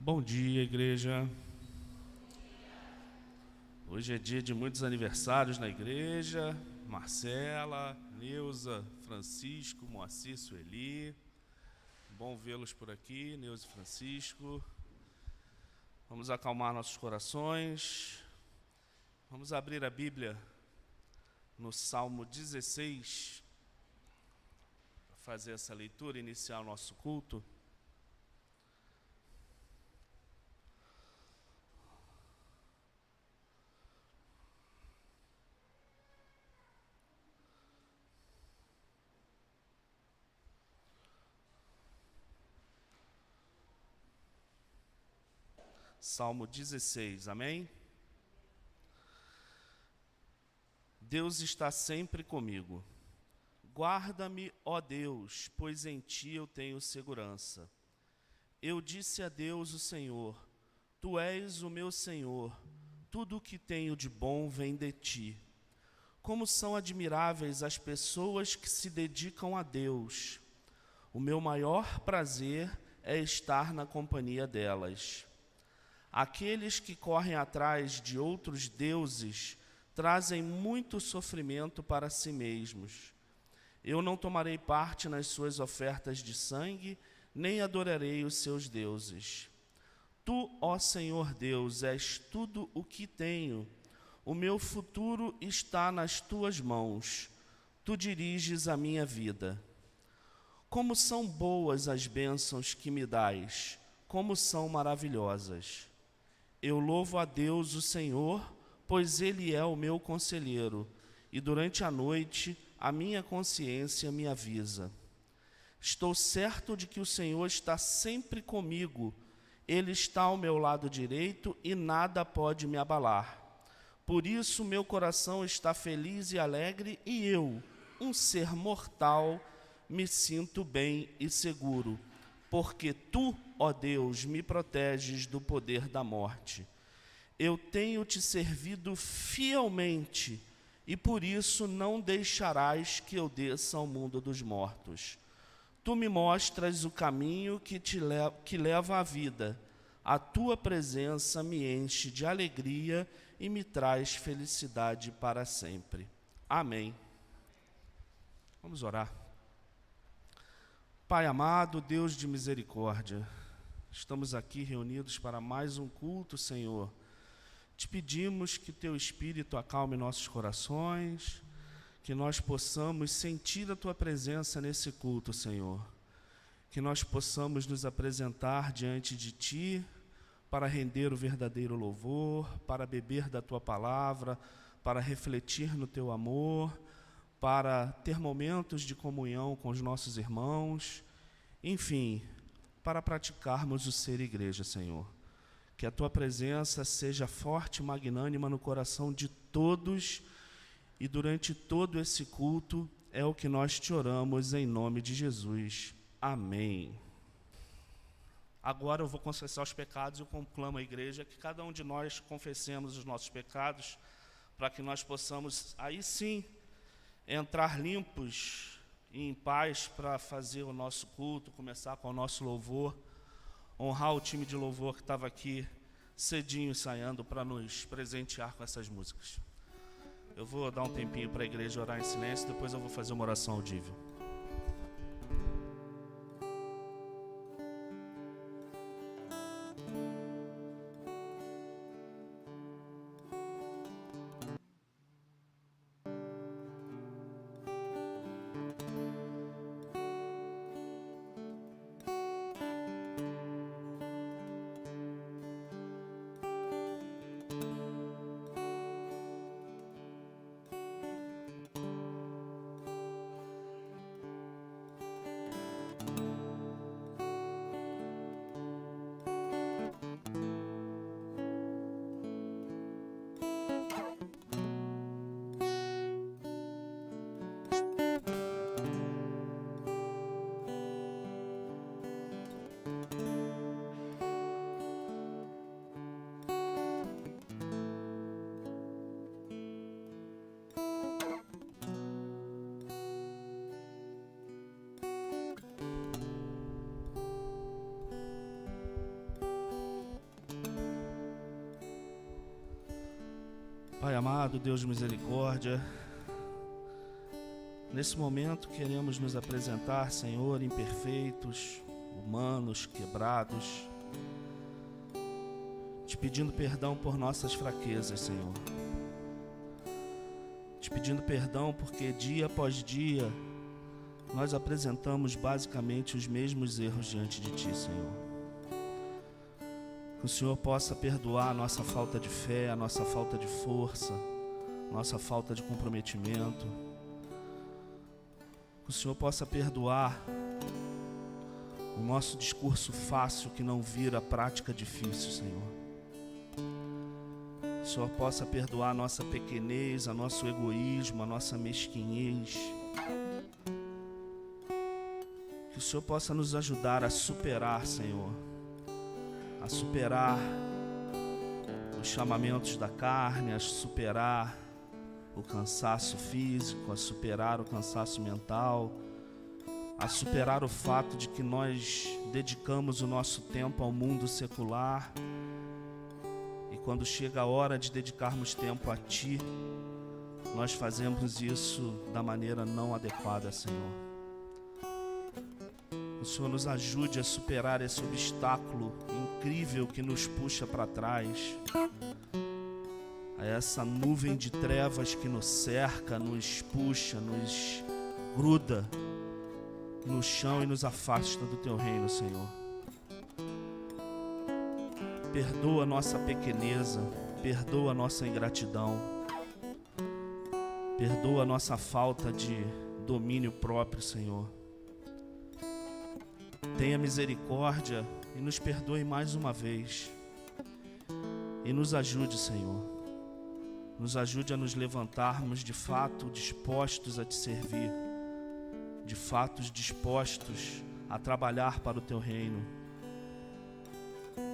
Bom dia, igreja. Hoje é dia de muitos aniversários na igreja. Marcela, Neuza, Francisco, Moacir, Sueli. Bom vê-los por aqui, Neuza e Francisco. Vamos acalmar nossos corações. Vamos abrir a Bíblia no Salmo 16 para fazer essa leitura e iniciar o nosso culto. Salmo 16, amém? Deus está sempre comigo. Guarda-me, ó Deus, pois em ti eu tenho segurança. Eu disse a Deus, o Senhor, tu és o meu Senhor, tudo o que tenho de bom vem de ti. Como são admiráveis as pessoas que se dedicam a Deus. O meu maior prazer é estar na companhia delas. Aqueles que correm atrás de outros deuses trazem muito sofrimento para si mesmos. Eu não tomarei parte nas suas ofertas de sangue, nem adorarei os seus deuses. Tu, ó Senhor Deus, és tudo o que tenho. O meu futuro está nas tuas mãos. Tu diriges a minha vida. Como são boas as bênçãos que me dás, como são maravilhosas. Eu louvo a Deus, o Senhor, pois Ele é o meu conselheiro, e durante a noite a minha consciência me avisa. Estou certo de que o Senhor está sempre comigo. Ele está ao meu lado direito e nada pode me abalar. Por isso meu coração está feliz e alegre, e eu, um ser mortal, me sinto bem e seguro. Porque tu, ó Deus, me proteges do poder da morte. Eu tenho te servido fielmente, e por isso não deixarás que eu desça ao mundo dos mortos. Tu me mostras o caminho que leva à vida. A tua presença me enche de alegria e me traz felicidade para sempre. Amém. Vamos orar. Pai amado, Deus de misericórdia, estamos aqui reunidos para mais um culto, Senhor. Te pedimos que Teu Espírito acalme nossos corações, que nós possamos sentir a Tua presença nesse culto, Senhor. Que nós possamos nos apresentar diante de Ti para render o verdadeiro louvor, para beber da Tua palavra, para refletir no Teu amor, para ter momentos de comunhão com os nossos irmãos, enfim, para praticarmos o ser igreja, Senhor. Que a Tua presença seja forte e magnânima no coração de todos, e durante todo esse culto é o que nós te oramos em nome de Jesus. Amém. Agora eu vou confessar os pecados e eu conclamo a igreja que cada um de nós confessemos os nossos pecados, para que nós possamos, aí sim, entrar limpos e em paz para fazer o nosso culto, começar com o nosso louvor, honrar o time de louvor que estava aqui cedinho ensaiando para nos presentear com essas músicas. Eu vou dar um tempinho para a igreja orar em silêncio, depois eu vou fazer uma oração audível. Pai amado, Deus de misericórdia, nesse momento queremos nos apresentar, Senhor, imperfeitos, humanos, quebrados, te pedindo perdão por nossas fraquezas, Senhor. Te pedindo perdão porque dia após dia nós apresentamos basicamente os mesmos erros diante de Ti, Senhor. Que o Senhor possa perdoar a nossa falta de fé, a nossa falta de força, nossa falta de comprometimento. Que o Senhor possa perdoar o nosso discurso fácil que não vira prática difícil, Senhor. Que o Senhor possa perdoar a nossa pequenez, a nosso egoísmo, a nossa mesquinhez. Que o Senhor possa nos ajudar a superar, Senhor, a superar os chamamentos da carne, a superar o cansaço físico, a superar o cansaço mental, a superar o fato de que nós dedicamos o nosso tempo ao mundo secular e quando chega a hora de dedicarmos tempo a Ti, nós fazemos isso da maneira não adequada, Senhor. O Senhor nos ajude a superar esse obstáculo incrível que nos puxa para trás, a essa nuvem de trevas que nos cerca, nos puxa, nos gruda no chão e nos afasta do Teu reino, Senhor. Perdoa a nossa pequeneza, perdoa a nossa ingratidão, perdoa a nossa falta de domínio próprio, Senhor. Tenha misericórdia e nos perdoe mais uma vez. E nos ajude, Senhor. Nos ajude a nos levantarmos de fato dispostos a Te servir. De fato dispostos a trabalhar para o Teu reino.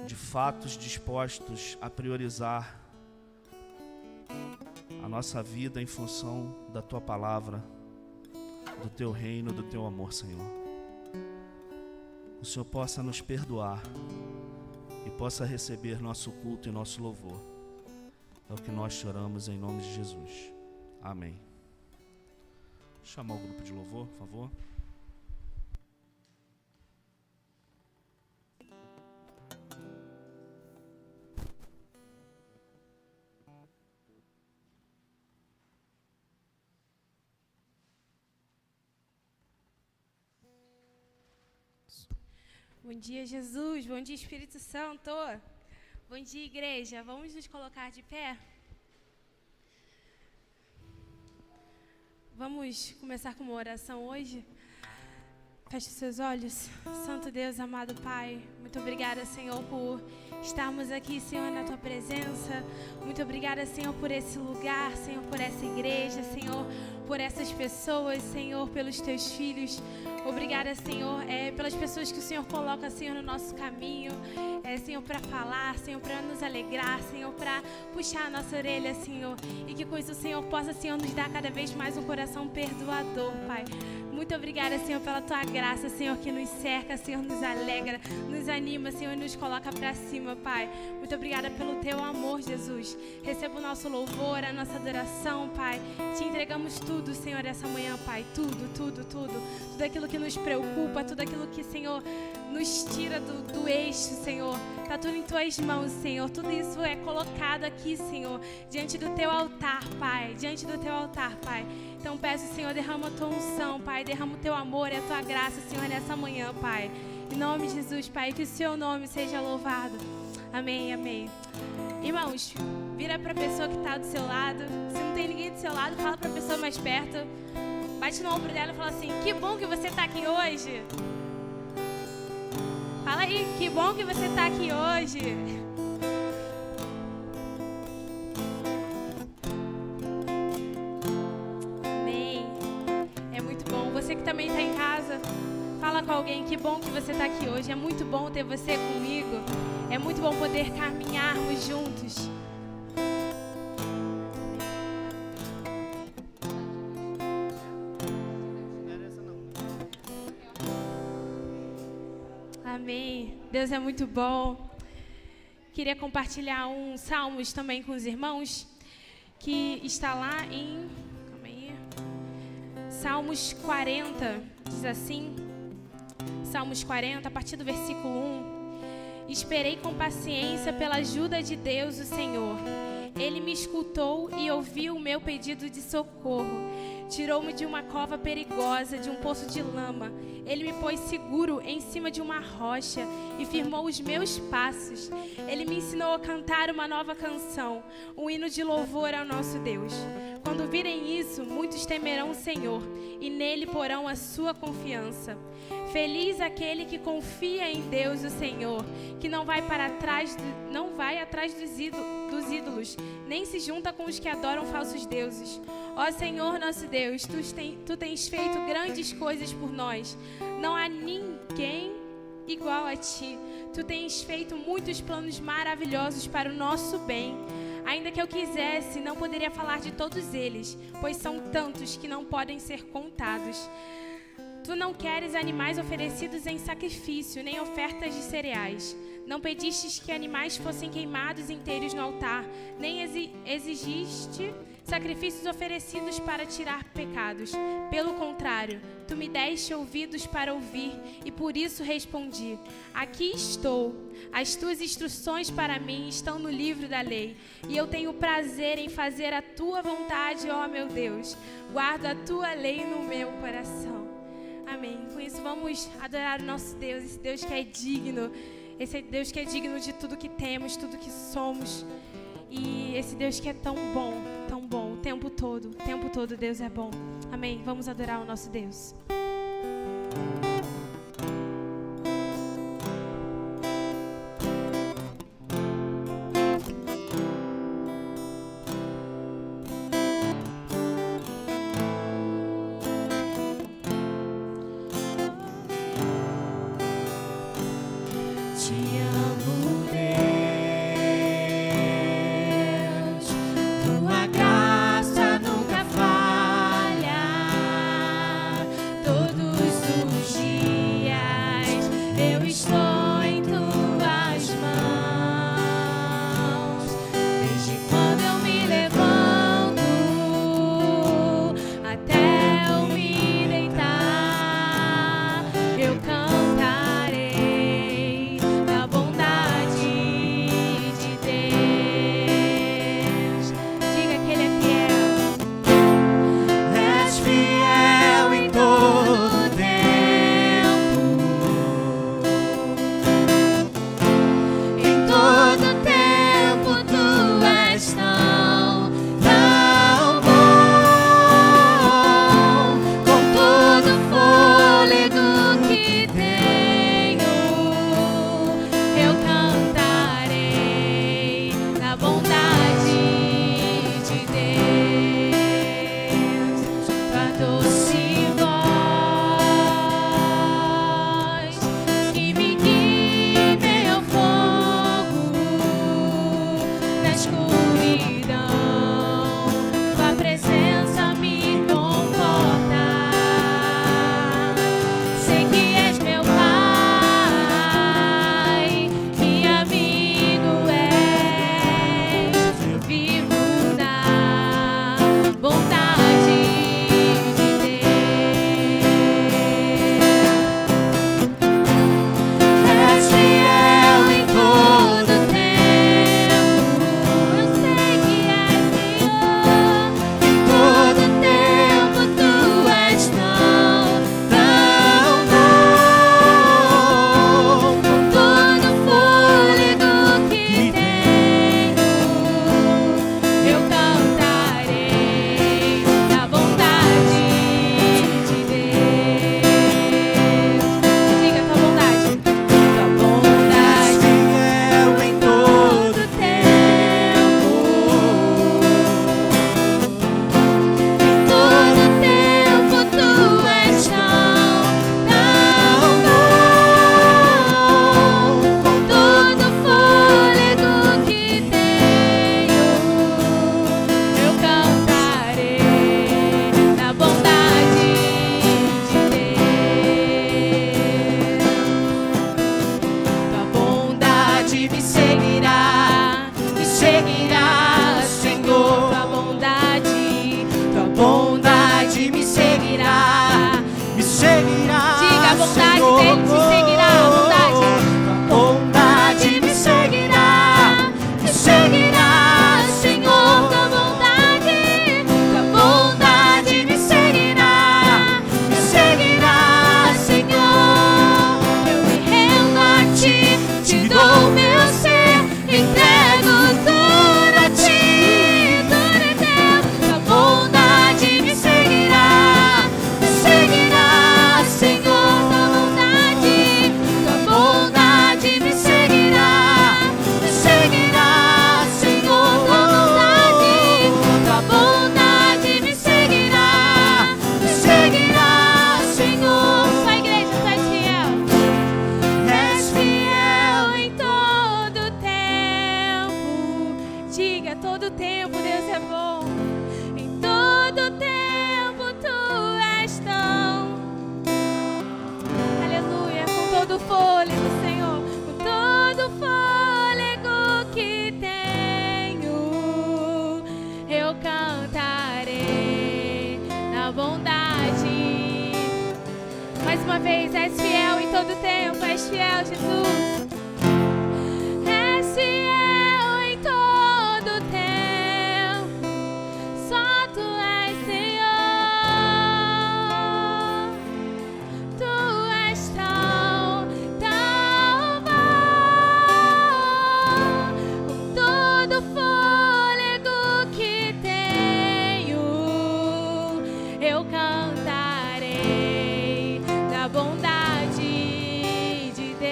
De fato dispostos a priorizar a nossa vida em função da Tua palavra, do Teu reino, do Teu amor, Senhor. O Senhor possa nos perdoar e possa receber nosso culto e nosso louvor. É o que nós choramos em nome de Jesus. Amém. Vou chamar o grupo de louvor, por favor. Bom dia, Jesus. Bom dia, Espírito Santo. Bom dia, igreja. Vamos nos colocar de pé? Vamos começar com uma oração hoje? Feche os seus olhos. Santo Deus, amado Pai, muito obrigada, Senhor, por estarmos aqui, Senhor, na Tua presença. Muito obrigada, Senhor, por esse lugar, Senhor, por essa igreja, Senhor, por essas pessoas, Senhor, pelos Teus filhos. Obrigada, Senhor, pelas pessoas que o Senhor coloca, Senhor, no nosso caminho, Senhor, para falar, Senhor, para nos alegrar, Senhor, para puxar a nossa orelha, Senhor, e que com isso o Senhor possa, Senhor, nos dar cada vez mais um coração perdoador, Pai. Muito obrigada, Senhor, pela Tua graça, Senhor, que nos cerca, Senhor, nos alegra, nos anima, Senhor, e nos coloca para cima, Pai. Muito obrigada pelo Teu amor, Jesus. Receba o nosso louvor, a nossa adoração, Pai. Te entregamos tudo, Senhor, essa manhã, Pai. Tudo, tudo, tudo. Tudo aquilo que nos preocupa, tudo aquilo que, Senhor, nos tira do eixo, Senhor. Está tudo em Tuas mãos, Senhor. Tudo isso é colocado aqui, Senhor, diante do Teu altar, Pai. Diante do Teu altar, Pai. Então peço, Senhor, derrama a Tua unção, Pai. Derrama o Teu amor e a Tua graça, Senhor, nessa manhã, Pai. Em nome de Jesus, Pai, que o Seu nome seja louvado. Amém, amém. Irmãos, vira para a pessoa que está do seu lado. Se não tem ninguém do seu lado, fala para a pessoa mais perto. Bate no ombro dela e fala assim: que bom que você está aqui hoje. Fala aí, que bom que você está aqui hoje. Amém. É muito bom. Você que também está em casa, fala com alguém: que bom que você está aqui hoje. É muito bom ter você comigo. É muito bom poder caminharmos juntos. Amém. Deus é muito bom. Queria compartilhar um Salmos também com os irmãos, que está lá em Salmos 40, diz assim, Salmos 40, a partir do versículo 1. Esperei com paciência pela ajuda de Deus, o Senhor. Ele me escutou e ouviu o meu pedido de socorro. Tirou-me de uma cova perigosa, de um poço de lama. Ele me pôs seguro em cima de uma rocha e firmou os meus passos. Ele me ensinou a cantar uma nova canção, um hino de louvor ao nosso Deus. Quando virem isso, muitos temerão o Senhor e nele porão a sua confiança. Feliz aquele que confia em Deus, o Senhor, que não vai atrás dos ídolos, nem se junta com os que adoram falsos deuses. Ó Senhor nosso Deus, tu tens feito grandes coisas por nós. Não há ninguém igual a ti. Tu tens feito muitos planos maravilhosos para o nosso bem. Ainda que eu quisesse, não poderia falar de todos eles, pois são tantos que não podem ser contados. Tu não queres animais oferecidos em sacrifício, nem ofertas de cereais. Não pedistes que animais fossem queimados inteiros no altar, nem exigiste sacrifícios oferecidos para tirar pecados. Pelo contrário, tu me deste ouvidos para ouvir, e por isso respondi. Aqui estou. As tuas instruções para mim estão no livro da lei, e eu tenho prazer em fazer a tua vontade, ó meu Deus. Guardo a tua lei no meu coração. Amém. Com isso, vamos adorar o nosso Deus, esse Deus que é digno, esse Deus que é digno de tudo que temos, tudo que somos. E esse Deus que é tão bom, o tempo todo Deus é bom. Amém. Vamos adorar o nosso Deus. me seguirá, Senhor. Tua bondade todo tempo Deus é bom. Em todo tempo Tu és tão. Aleluia, com todo fôlego, Senhor, com todo fôlego que tenho, eu cantarei na bondade. Mais uma vez, és fiel em todo tempo, és fiel, Jesus. És fiel em todo tempo, só Tu és Senhor. Tu és tão, tão bom. Com todo fôlego que tenho, eu cantarei da bondade de Deus.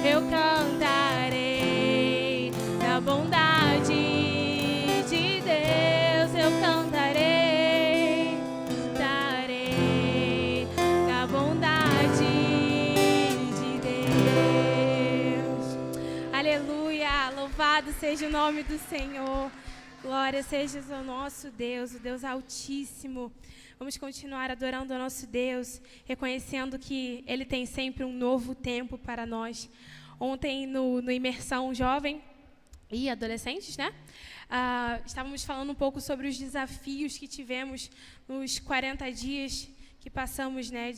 Eu cantarei da bondade de Deus. Eu cantarei da bondade de Deus. Aleluia, louvado seja o nome do Senhor. Glória seja o nosso Deus, o Deus Altíssimo. Vamos continuar adorando o nosso Deus, reconhecendo que Ele tem sempre um novo tempo para nós. Ontem, no Imersão Jovem e Adolescentes, né? Estávamos falando um pouco sobre os desafios que tivemos nos 40 dias que passamos, né,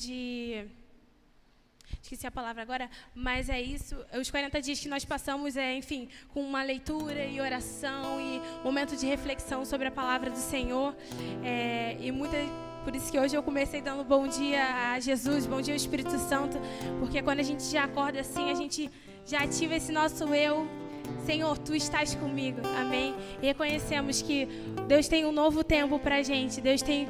esqueci a palavra agora, mas é isso, os 40 dias que nós passamos, enfim, com uma leitura e oração e momento de reflexão sobre a palavra do Senhor, por isso que hoje eu comecei dando bom dia a Jesus, bom dia ao Espírito Santo, porque quando a gente já acorda assim, a gente já ativa esse nosso eu. Senhor, Tu estás comigo, amém? E reconhecemos que Deus tem um novo tempo pra gente, Deus tem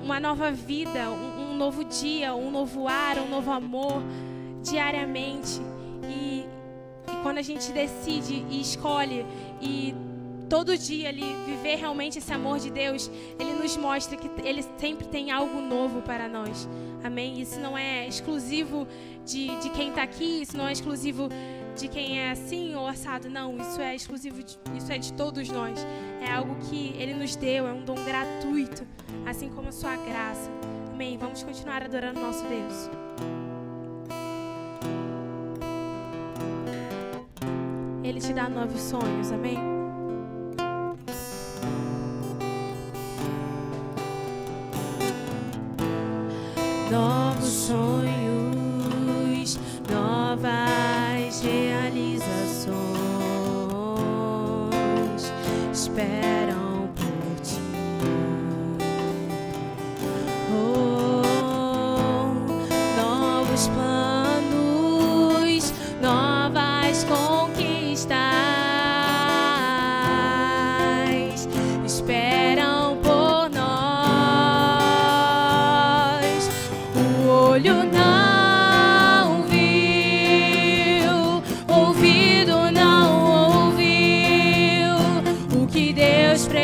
uma nova vida, um novo dia, um novo ar, um novo amor, diariamente. E quando a gente decide e escolhe e todo dia ali viver realmente esse amor de Deus, Ele nos mostra que Ele sempre tem algo novo para nós, amém? Isso não é exclusivo de quem está aqui, isso não é exclusivo de quem é assim ou assado, não, isso é exclusivo, isso é de todos nós, é algo que Ele nos deu, é um dom gratuito, assim como a sua graça, amém? Vamos continuar adorando nosso Deus. Ele te dá novos sonhos, amém? Novos sonhos, novas realizações esperam por Ti. Novos planos, novas conquistas esperam por nós. O olho não viu, ouvido não ouviu o que Deus preparou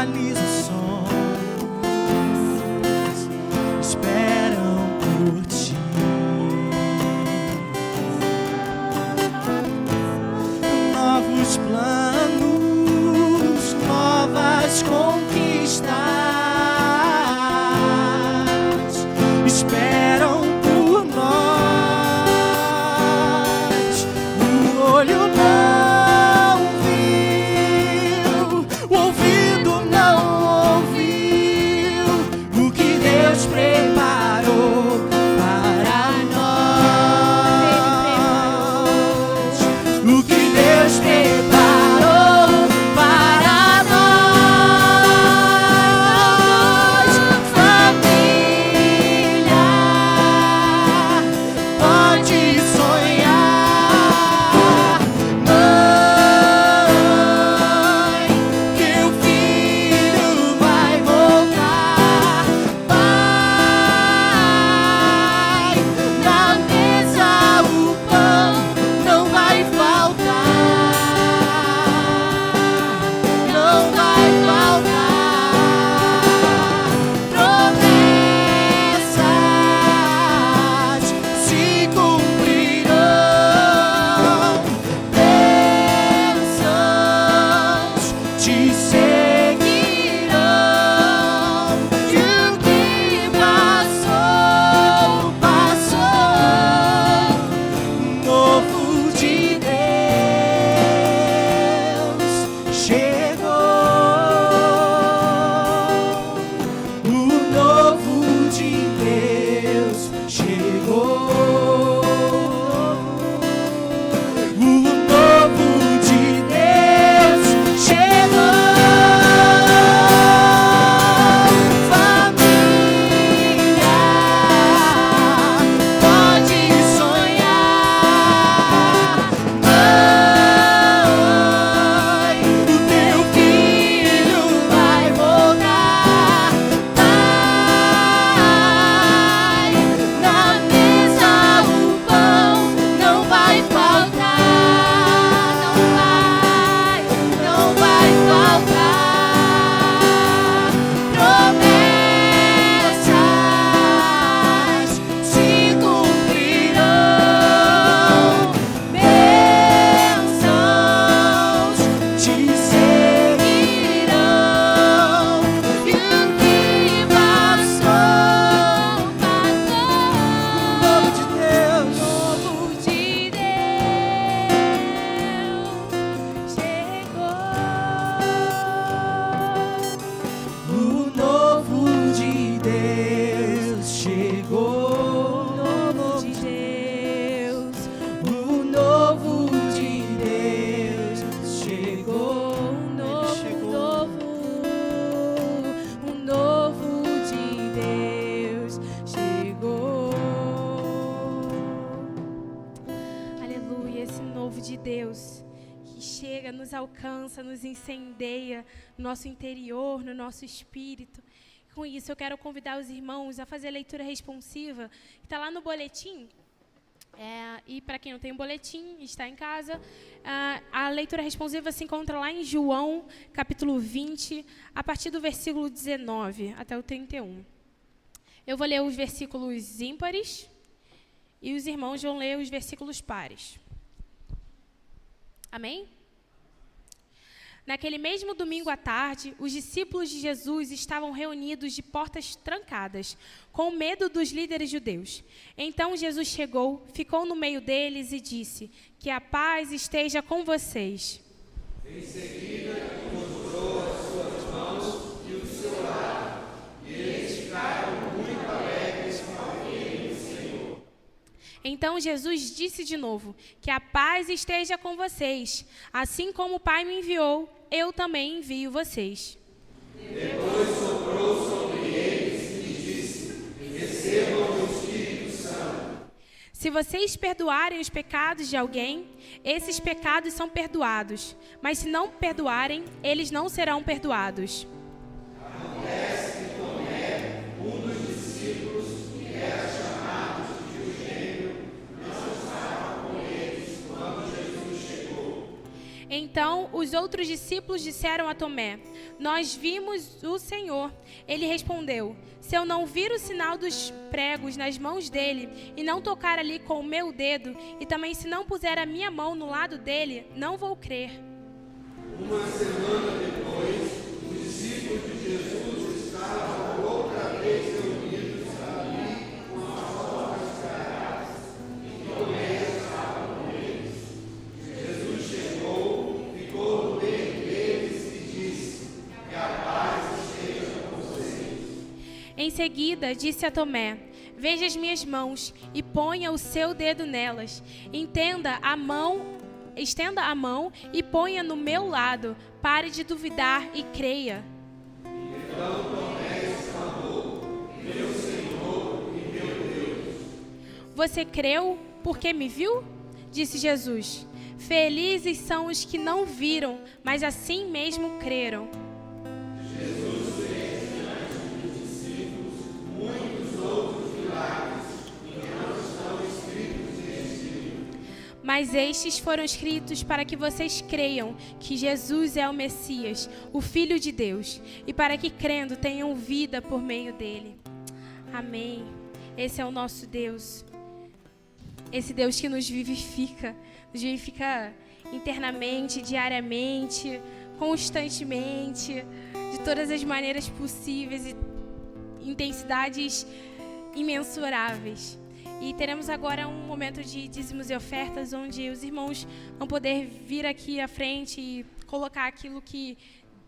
realizações esperam por ti. Novos planos, novas conquistas esperam por nós. O olho não viu, o ouvido não ouviu o que Deus preparou para nós. O que Deus preparou para nós. Família, pode sonhar. Mãe, que o filho vai voltar. Pai, na mesa o pão não vai faltar. Não vai faltar. Promessas se cumprirão. Bênçãos te seguirão. E o que passou, passou. Novo de Deus chegou. O novo de Deus chegou. O novo de Deus chegou. Família, pode sonhar. Mãe, o teu filho vai voltar. Pai, na mesa o pão não vai faltar. Não vai faltar. Promessas se cumprirão. Bênçãos te seguirão. E o que passou, passou. Novo de Deus, Novo de Deus chegou. o novo de Deus chegou. Novo de Deus, O novo de Deus chegou. um novo de Deus chegou. Aleluia, esse novo de Deus que chega, nos alcança, nos incendeia no nosso interior, no nosso espírito. Com isso, eu quero convidar os irmãos a fazer a leitura responsiva, que está lá no boletim. E para quem não tem um boletim, está em casa, a leitura responsiva se encontra lá em João, capítulo 20, a partir do versículo 19 até o 31. Eu vou ler os versículos ímpares e os irmãos vão ler os versículos pares. Amém? Naquele mesmo domingo à tarde, os discípulos de Jesus estavam reunidos de portas trancadas, com medo dos líderes judeus. Então Jesus chegou, ficou no meio deles e disse: "Que a paz esteja com vocês." Em seguida, mostrou as suas mãos e o seu lado, e eles ficaram muito alegres ao verem o Senhor. Então Jesus disse de novo: "Que a paz esteja com vocês. Assim como o Pai me enviou, eu também envio vocês." Depois soprou sobre eles e disse: Recebam o Espírito Santo. Se vocês perdoarem os pecados de alguém, esses pecados são perdoados. Mas se não perdoarem, eles não serão perdoados. Acontece que Tomé, um dos discípulos, que era chamado de o Gêmeo, não estava com eles quando Jesus chegou. Então os outros discípulos disseram a Tomé: nós vimos o Senhor. Ele respondeu: se eu não vir o sinal dos pregos nas mãos dele, e não tocar ali com o meu dedo, e também se não puser a minha mão no lado dele, não vou crer. Uma semana depois, os discípulos de Jesus estavam outra vez reunidos ali com as portas fechadas, e Tomé estava com eles. Jesus chegou, ficou no meio deles e disse: que a paz esteja com vocês. Em seguida, disse a Tomé: veja as minhas mãos e ponha o seu dedo nelas. Estenda a mão e ponha no meu lado. Pare de duvidar e creia. Então Tomé exclamou: meu Senhor e meu Deus. Você creu porque me viu? Disse Jesus. Felizes são os que não viram, mas assim mesmo creram. Jesus fez diante dos discípulos muitos outros milagres que não estão escritos neste livro. Mas estes foram escritos para que vocês creiam que Jesus é o Messias, o Filho de Deus, e para que, crendo, tenham vida por meio dele. Amém. Esse é o nosso Deus. Esse Deus que nos vivifica internamente, diariamente, constantemente, de todas as maneiras possíveis e intensidades imensuráveis. E teremos agora um momento de dízimos e ofertas, onde os irmãos vão poder vir aqui à frente e colocar aquilo que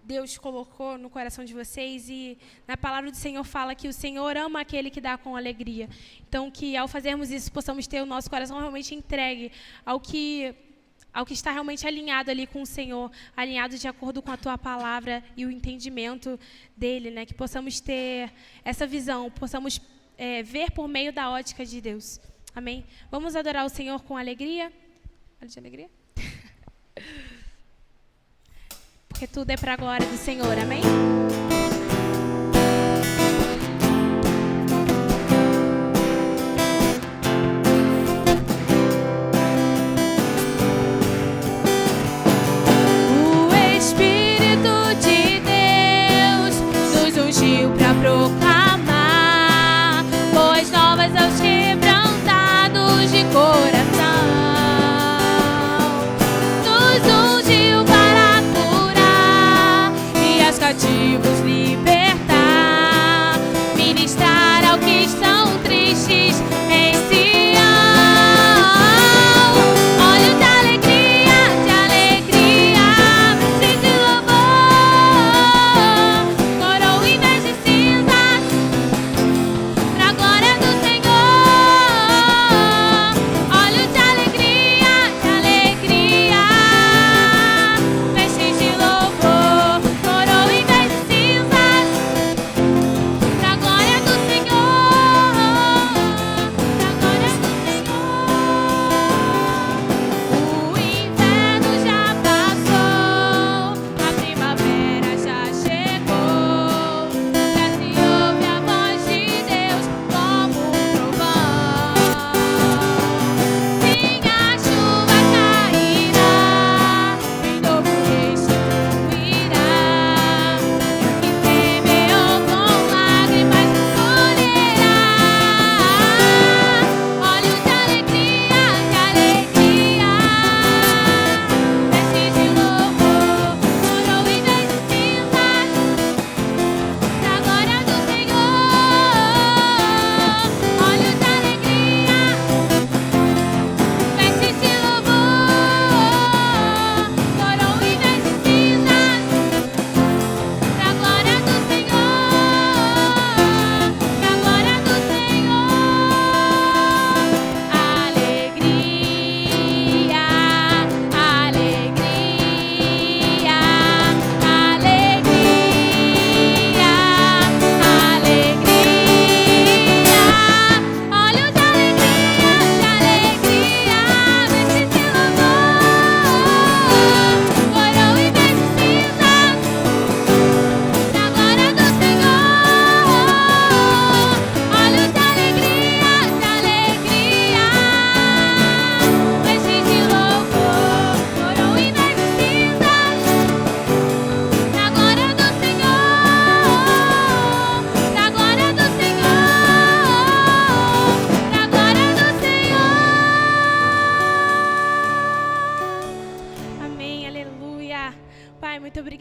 Deus colocou no coração de vocês. E na palavra do Senhor fala que o Senhor ama aquele que dá com alegria. Então, que ao fazermos isso, possamos ter o nosso coração realmente entregue ao que está realmente alinhado ali com o Senhor, alinhado de acordo com a Tua palavra e o entendimento dEle, né? Que possamos ter essa visão, possamos ver por meio da ótica de Deus. Amém? Vamos adorar o Senhor com alegria? Olha de alegria. Porque tudo é para a glória do Senhor. Amém? O Espírito de Deus nos ungiu para proclamar boas novas aos quebrantados de coração. Nos ungiu para curar e aos cativos livres.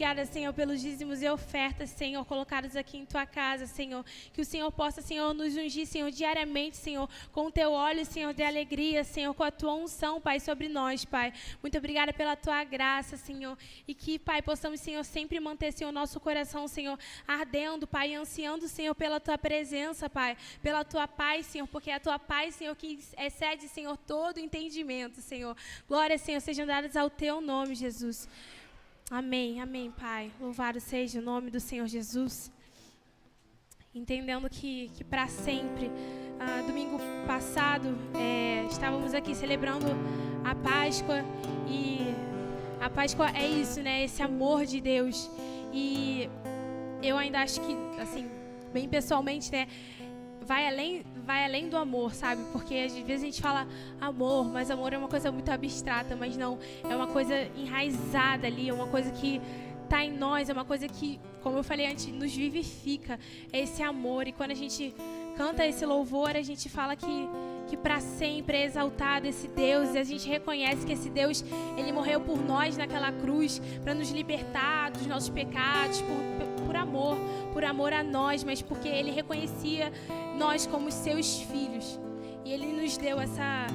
obrigada, Senhor, pelos dízimos e ofertas, Senhor, colocados aqui em Tua casa, Senhor. Que o Senhor possa, Senhor, nos ungir, Senhor, diariamente, Senhor, com o Teu óleo, Senhor, de alegria, Senhor, com a Tua unção, Pai, sobre nós, Pai. Muito obrigada pela Tua graça, Senhor. E que, Pai, possamos, Senhor, sempre manter, Senhor, nosso coração, Senhor, ardendo, Pai, e ansiando, Senhor, pela Tua presença, Pai, pela Tua paz, Senhor, porque é a Tua paz, Senhor, que excede, Senhor, todo entendimento, Senhor. Glórias, Senhor, sejam dadas ao Teu nome, Jesus. Amém, amém, Pai. Louvado seja o nome do Senhor Jesus. Entendendo que para sempre, domingo passado, estávamos aqui celebrando a Páscoa. E a Páscoa é isso, né? Esse amor de Deus. E eu ainda acho que, assim, bem pessoalmente, né? Vai além do amor, sabe? Porque às vezes a gente fala amor, mas amor é uma coisa muito abstrata, mas não, é uma coisa enraizada ali, é uma coisa que está em nós, é uma coisa que, como eu falei antes, nos vivifica, é esse amor. E quando a gente canta esse louvor, a gente fala que para sempre é exaltado esse Deus, e a gente reconhece que esse Deus, Ele morreu por nós naquela cruz, para nos libertar dos nossos pecados, por amor a nós, mas porque Ele reconhecia nós como seus filhos. E Ele nos deu essa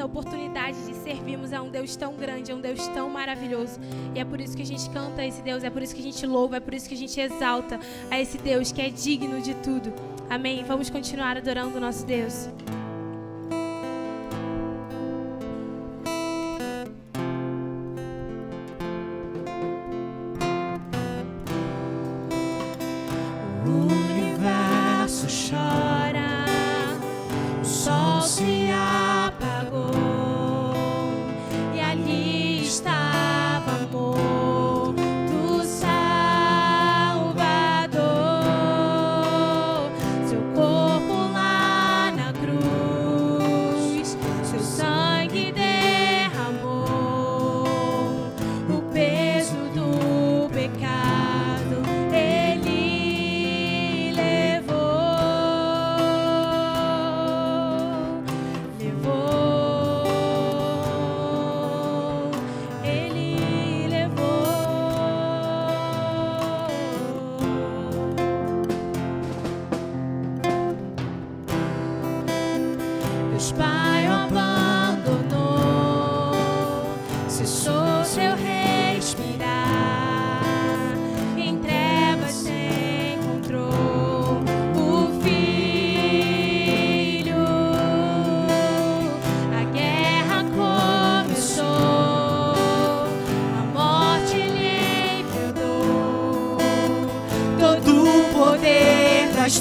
oportunidade de servirmos a um Deus tão grande, a um Deus tão maravilhoso. E é por isso que a gente canta a esse Deus, é por isso que a gente louva, é por isso que a gente exalta a esse Deus que é digno de tudo. Amém? Vamos continuar adorando o nosso Deus.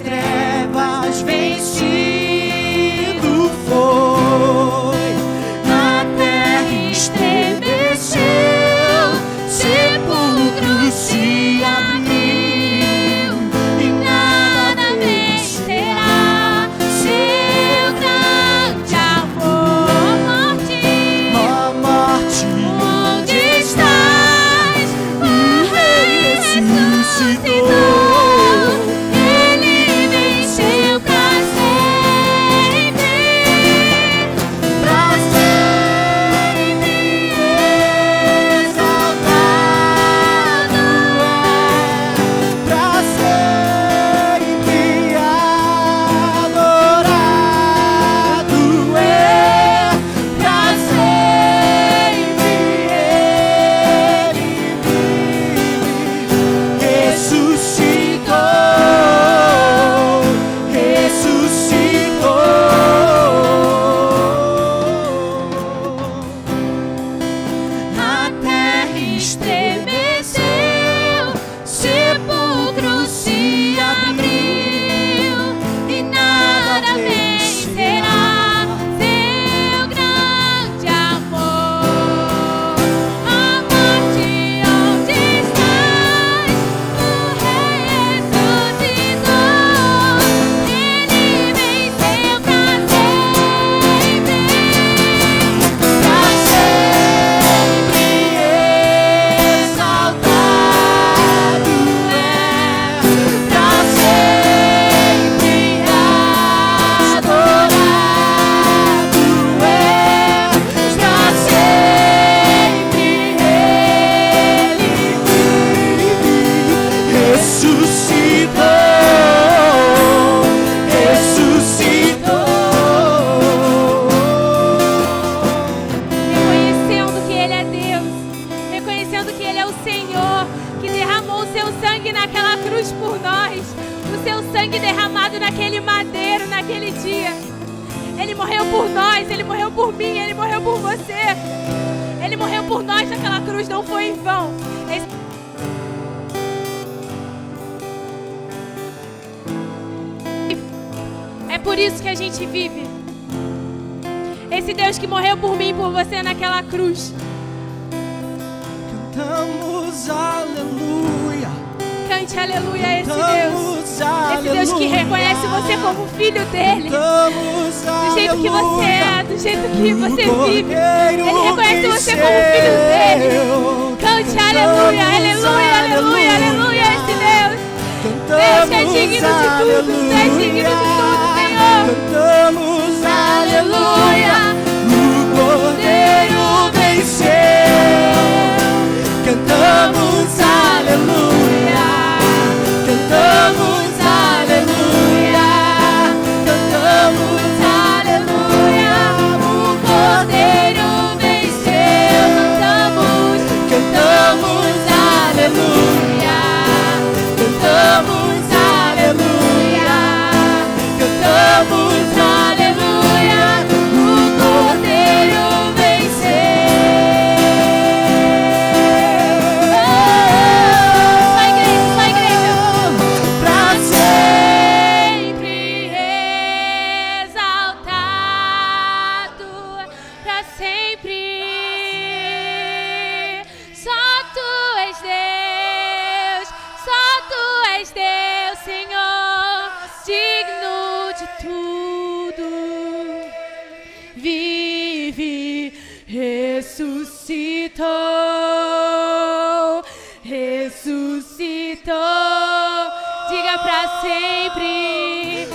Trevas vencido foi. por nós, Ele morreu por mim, Ele morreu por você. Ele morreu por nós naquela cruz, não foi em vão. É por isso que a gente vive. Esse Deus que morreu por mim e por você naquela cruz. Cantamos aleluia. Cante aleluia a esse Deus. Esse Deus que reconhece você como filho dele. Do jeito que você é, do jeito que você vive. Ele reconhece você como filho dele. Cante aleluia, aleluia, aleluia, aleluia a esse Deus. Deus é digno de tudo, é digno de tudo, Senhor. Cantamos aleluia. O Cordeiro venceu. Cantamos aleluia. Cantamos aleluia. Cantamos aleluia. O Cordeiro venceu. Cantamos aleluia. Cantamos aleluia. Cantamos aleluia. O Cordeiro venceu. Ressuscitou, diga pra sempre,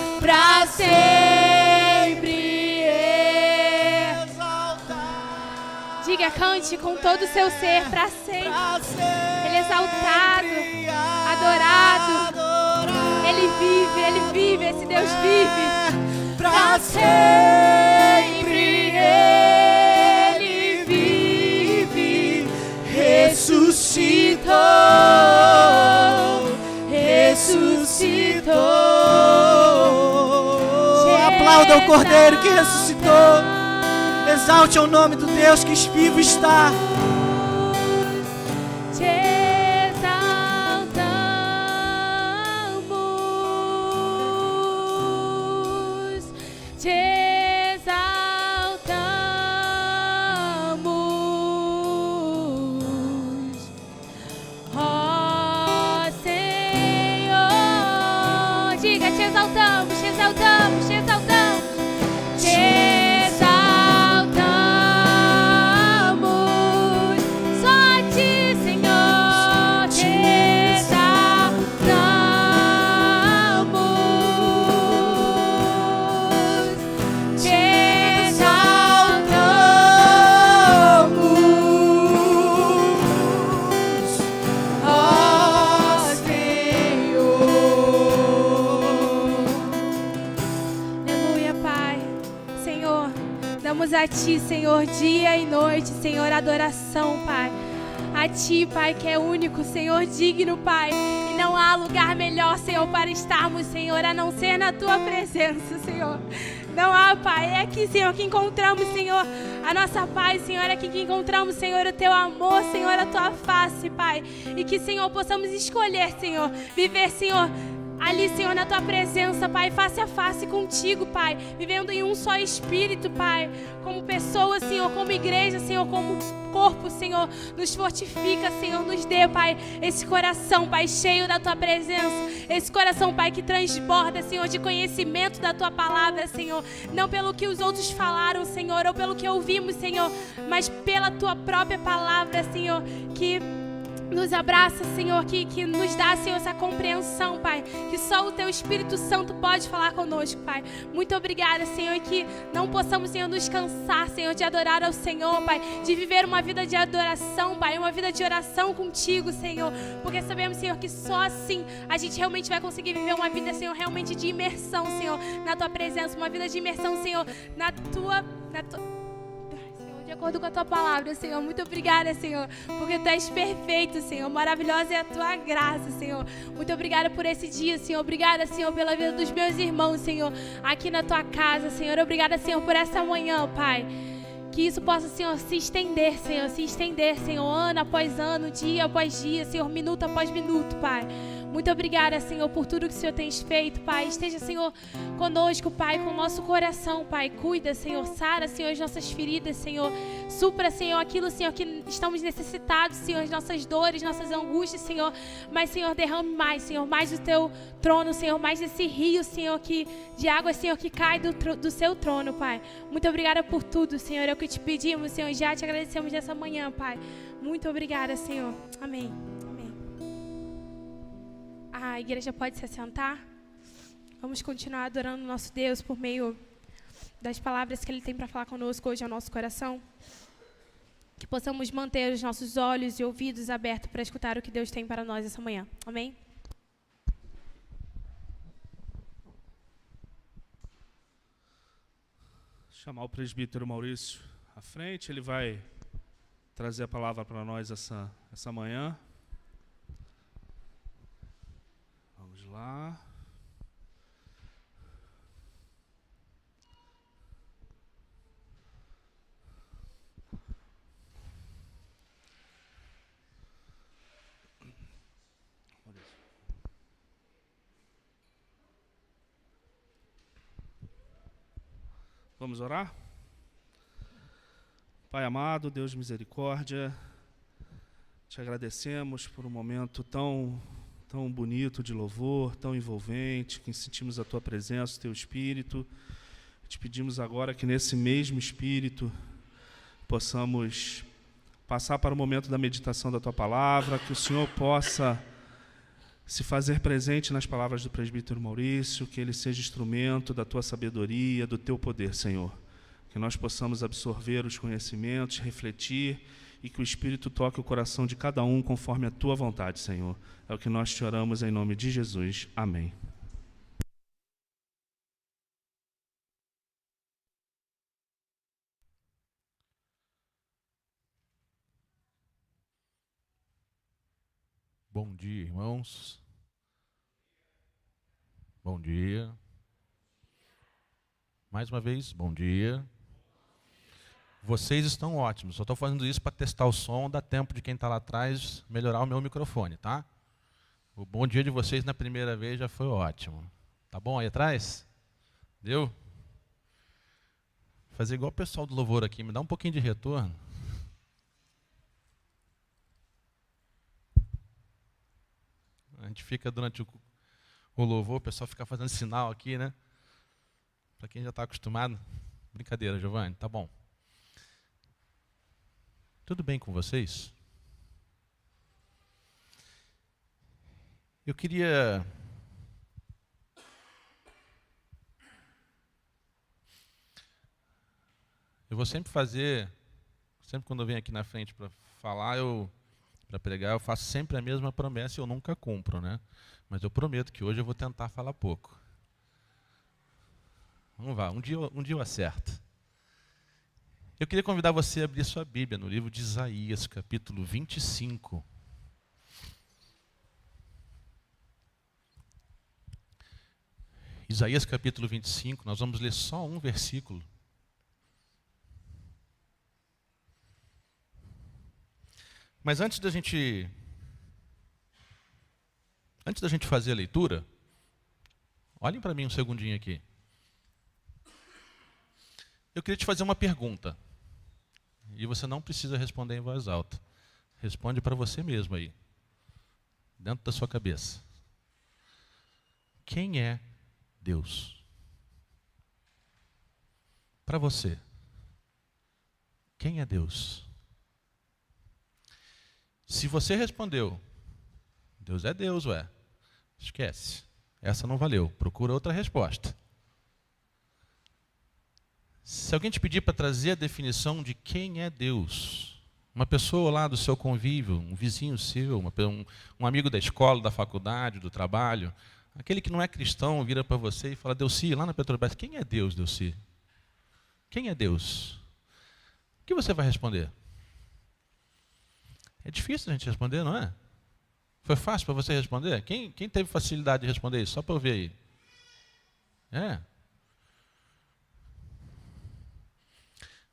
exaltar. Diga, cante com todo o seu ser, pra sempre. Ele é exaltado, adorado. Ele vive, esse Deus vive. Pra sempre Ele vive. Ressuscitou, ressuscitou. Aplauda o Cordeiro que ressuscitou. Exalte ao nome do Deus que vivo está. Te exaltamos, te exaltamos, ó Senhor. Diga, te exaltamos, te exaltamos, te exaltamos, te exaltamos, só a ti, Senhor, te exaltamos, te exaltamos, ó Senhor. Aleluia, Pai. Senhor, damos a Ti, Senhor, dia e noite, Senhor, adoração, Pai. A Ti, Pai, que é único, Senhor, digno, Pai. E não há lugar melhor, Senhor, para estarmos, Senhor, a não ser na Tua presença, Senhor. Não há, Pai. É aqui, Senhor, que encontramos, Senhor, a nossa paz, Senhor. É aqui que encontramos, Senhor, o Teu amor, Senhor, a Tua face, Pai. E que, Senhor, possamos escolher, Senhor, viver, Senhor, ali, Senhor, na Tua presença, Pai, face a face contigo, Pai, vivendo em um só Espírito, Pai, como pessoa, Senhor, como igreja, Senhor, como corpo, Senhor, nos fortifica, Senhor, nos dê, Pai, esse coração, Pai, cheio da Tua presença, esse coração, Pai, que transborda, Senhor, de conhecimento da Tua palavra, Senhor, não pelo que os outros falaram, Senhor, ou pelo que ouvimos, Senhor, mas pela Tua própria palavra, Senhor, que nos abraça, Senhor, que nos dá, Senhor, essa compreensão, Pai, que só o Teu Espírito Santo pode falar conosco, Pai. Muito obrigada, Senhor, e que não possamos, Senhor, nos cansar, Senhor, de adorar ao Senhor, Pai, de viver uma vida de adoração, Pai, uma vida de oração contigo, Senhor, porque sabemos, Senhor, que só assim a gente realmente vai conseguir viver uma vida, Senhor, realmente de imersão, Senhor, na Tua presença, uma vida de imersão, Senhor, na tua... Senhor, de acordo com a tua palavra, Senhor. Muito obrigada, Senhor, porque tu és perfeito, Senhor. Maravilhosa é a tua graça, Senhor. Muito obrigada por esse dia, Senhor. Obrigada, Senhor, pela vida dos meus irmãos, Senhor, aqui na tua casa, Senhor. Obrigada, Senhor, por essa manhã, Pai. Que isso possa, Senhor, se estender, Senhor, ano após ano, dia após dia, Senhor, minuto após minuto, Pai. Muito obrigada, Senhor, por tudo que o Senhor tem feito, Pai. Esteja, Senhor, conosco, Pai, com o nosso coração, Pai. Cuida, Senhor, sara, Senhor, as nossas feridas, Senhor. Supra, Senhor, aquilo, Senhor, que estamos necessitados, Senhor, as nossas dores, nossas angústias, Senhor. Mas, Senhor, derrame mais, Senhor, mais do teu trono, Senhor, mais desse rio, Senhor, de água, Senhor, que cai do seu trono, Pai. Muito obrigada por tudo, Senhor. É o que te pedimos, Senhor, já te agradecemos nessa manhã, Pai. Muito obrigada, Senhor. Amém. A igreja pode se assentar. Vamos continuar adorando o nosso Deus por meio das palavras que Ele tem para falar conosco hoje ao nosso coração. Que possamos manter os nossos olhos e ouvidos abertos para escutar o que Deus tem para nós essa manhã. Amém? Chamar o presbítero Maurício à frente. Ele vai trazer a palavra para nós essa manhã. Lá. Vamos orar? Pai amado, Deus de misericórdia, te agradecemos por um momento tão bonito de louvor, tão envolvente, que sentimos a Tua presença, o Teu Espírito. Te pedimos agora que nesse mesmo Espírito possamos passar para o momento da meditação da Tua Palavra, que o Senhor possa se fazer presente nas palavras do presbítero Maurício, que ele seja instrumento da Tua sabedoria, do Teu poder, Senhor. Que nós possamos absorver os conhecimentos, refletir, e que o Espírito toque o coração de cada um conforme a Tua vontade, Senhor. É o que nós te oramos em nome de Jesus. Amém. Bom dia, irmãos. Bom dia. Mais uma vez, bom dia. Vocês estão ótimos. Só estou fazendo isso para testar o som. Dá tempo de quem está lá atrás melhorar o meu microfone, tá? O bom dia de vocês na primeira vez já foi ótimo. Tá bom aí atrás? Deu? Fazer igual o pessoal do louvor aqui. Me dá um pouquinho de retorno. A gente fica durante o louvor, o pessoal fica fazendo sinal aqui, né? Para quem já está acostumado. Brincadeira, Giovanni. Tá bom. Tudo bem com vocês? Eu queria eu vou sempre quando eu venho aqui na frente para falar, para pregar, eu faço sempre a mesma promessa e eu nunca cumpro, né? Mas eu prometo que hoje eu vou tentar falar pouco. Vamos lá, um dia eu acerto. Eu queria convidar você a abrir sua Bíblia no livro de Isaías, capítulo 25. Isaías, capítulo 25, nós vamos ler só um versículo. Mas antes da gente fazer a leitura, olhem para mim um segundinho aqui. Eu queria te fazer uma pergunta. E você não precisa responder em voz alta. Responde para você mesmo aí, dentro da sua cabeça. Quem é Deus? Para você, quem é Deus? Se você respondeu, Deus é Deus, ué, esquece. Essa não valeu, procura outra resposta. Se alguém te pedir para trazer a definição de quem é Deus, uma pessoa lá do seu convívio, um vizinho seu, um amigo da escola, da faculdade, do trabalho, aquele que não é cristão vira para você e fala, Delcy, lá na Petrobras, quem é Deus, Delcy? Quem é Deus? O que você vai responder? É difícil a gente responder, não é? Foi fácil para você responder? Quem teve facilidade de responder isso? Só para eu ver aí. É.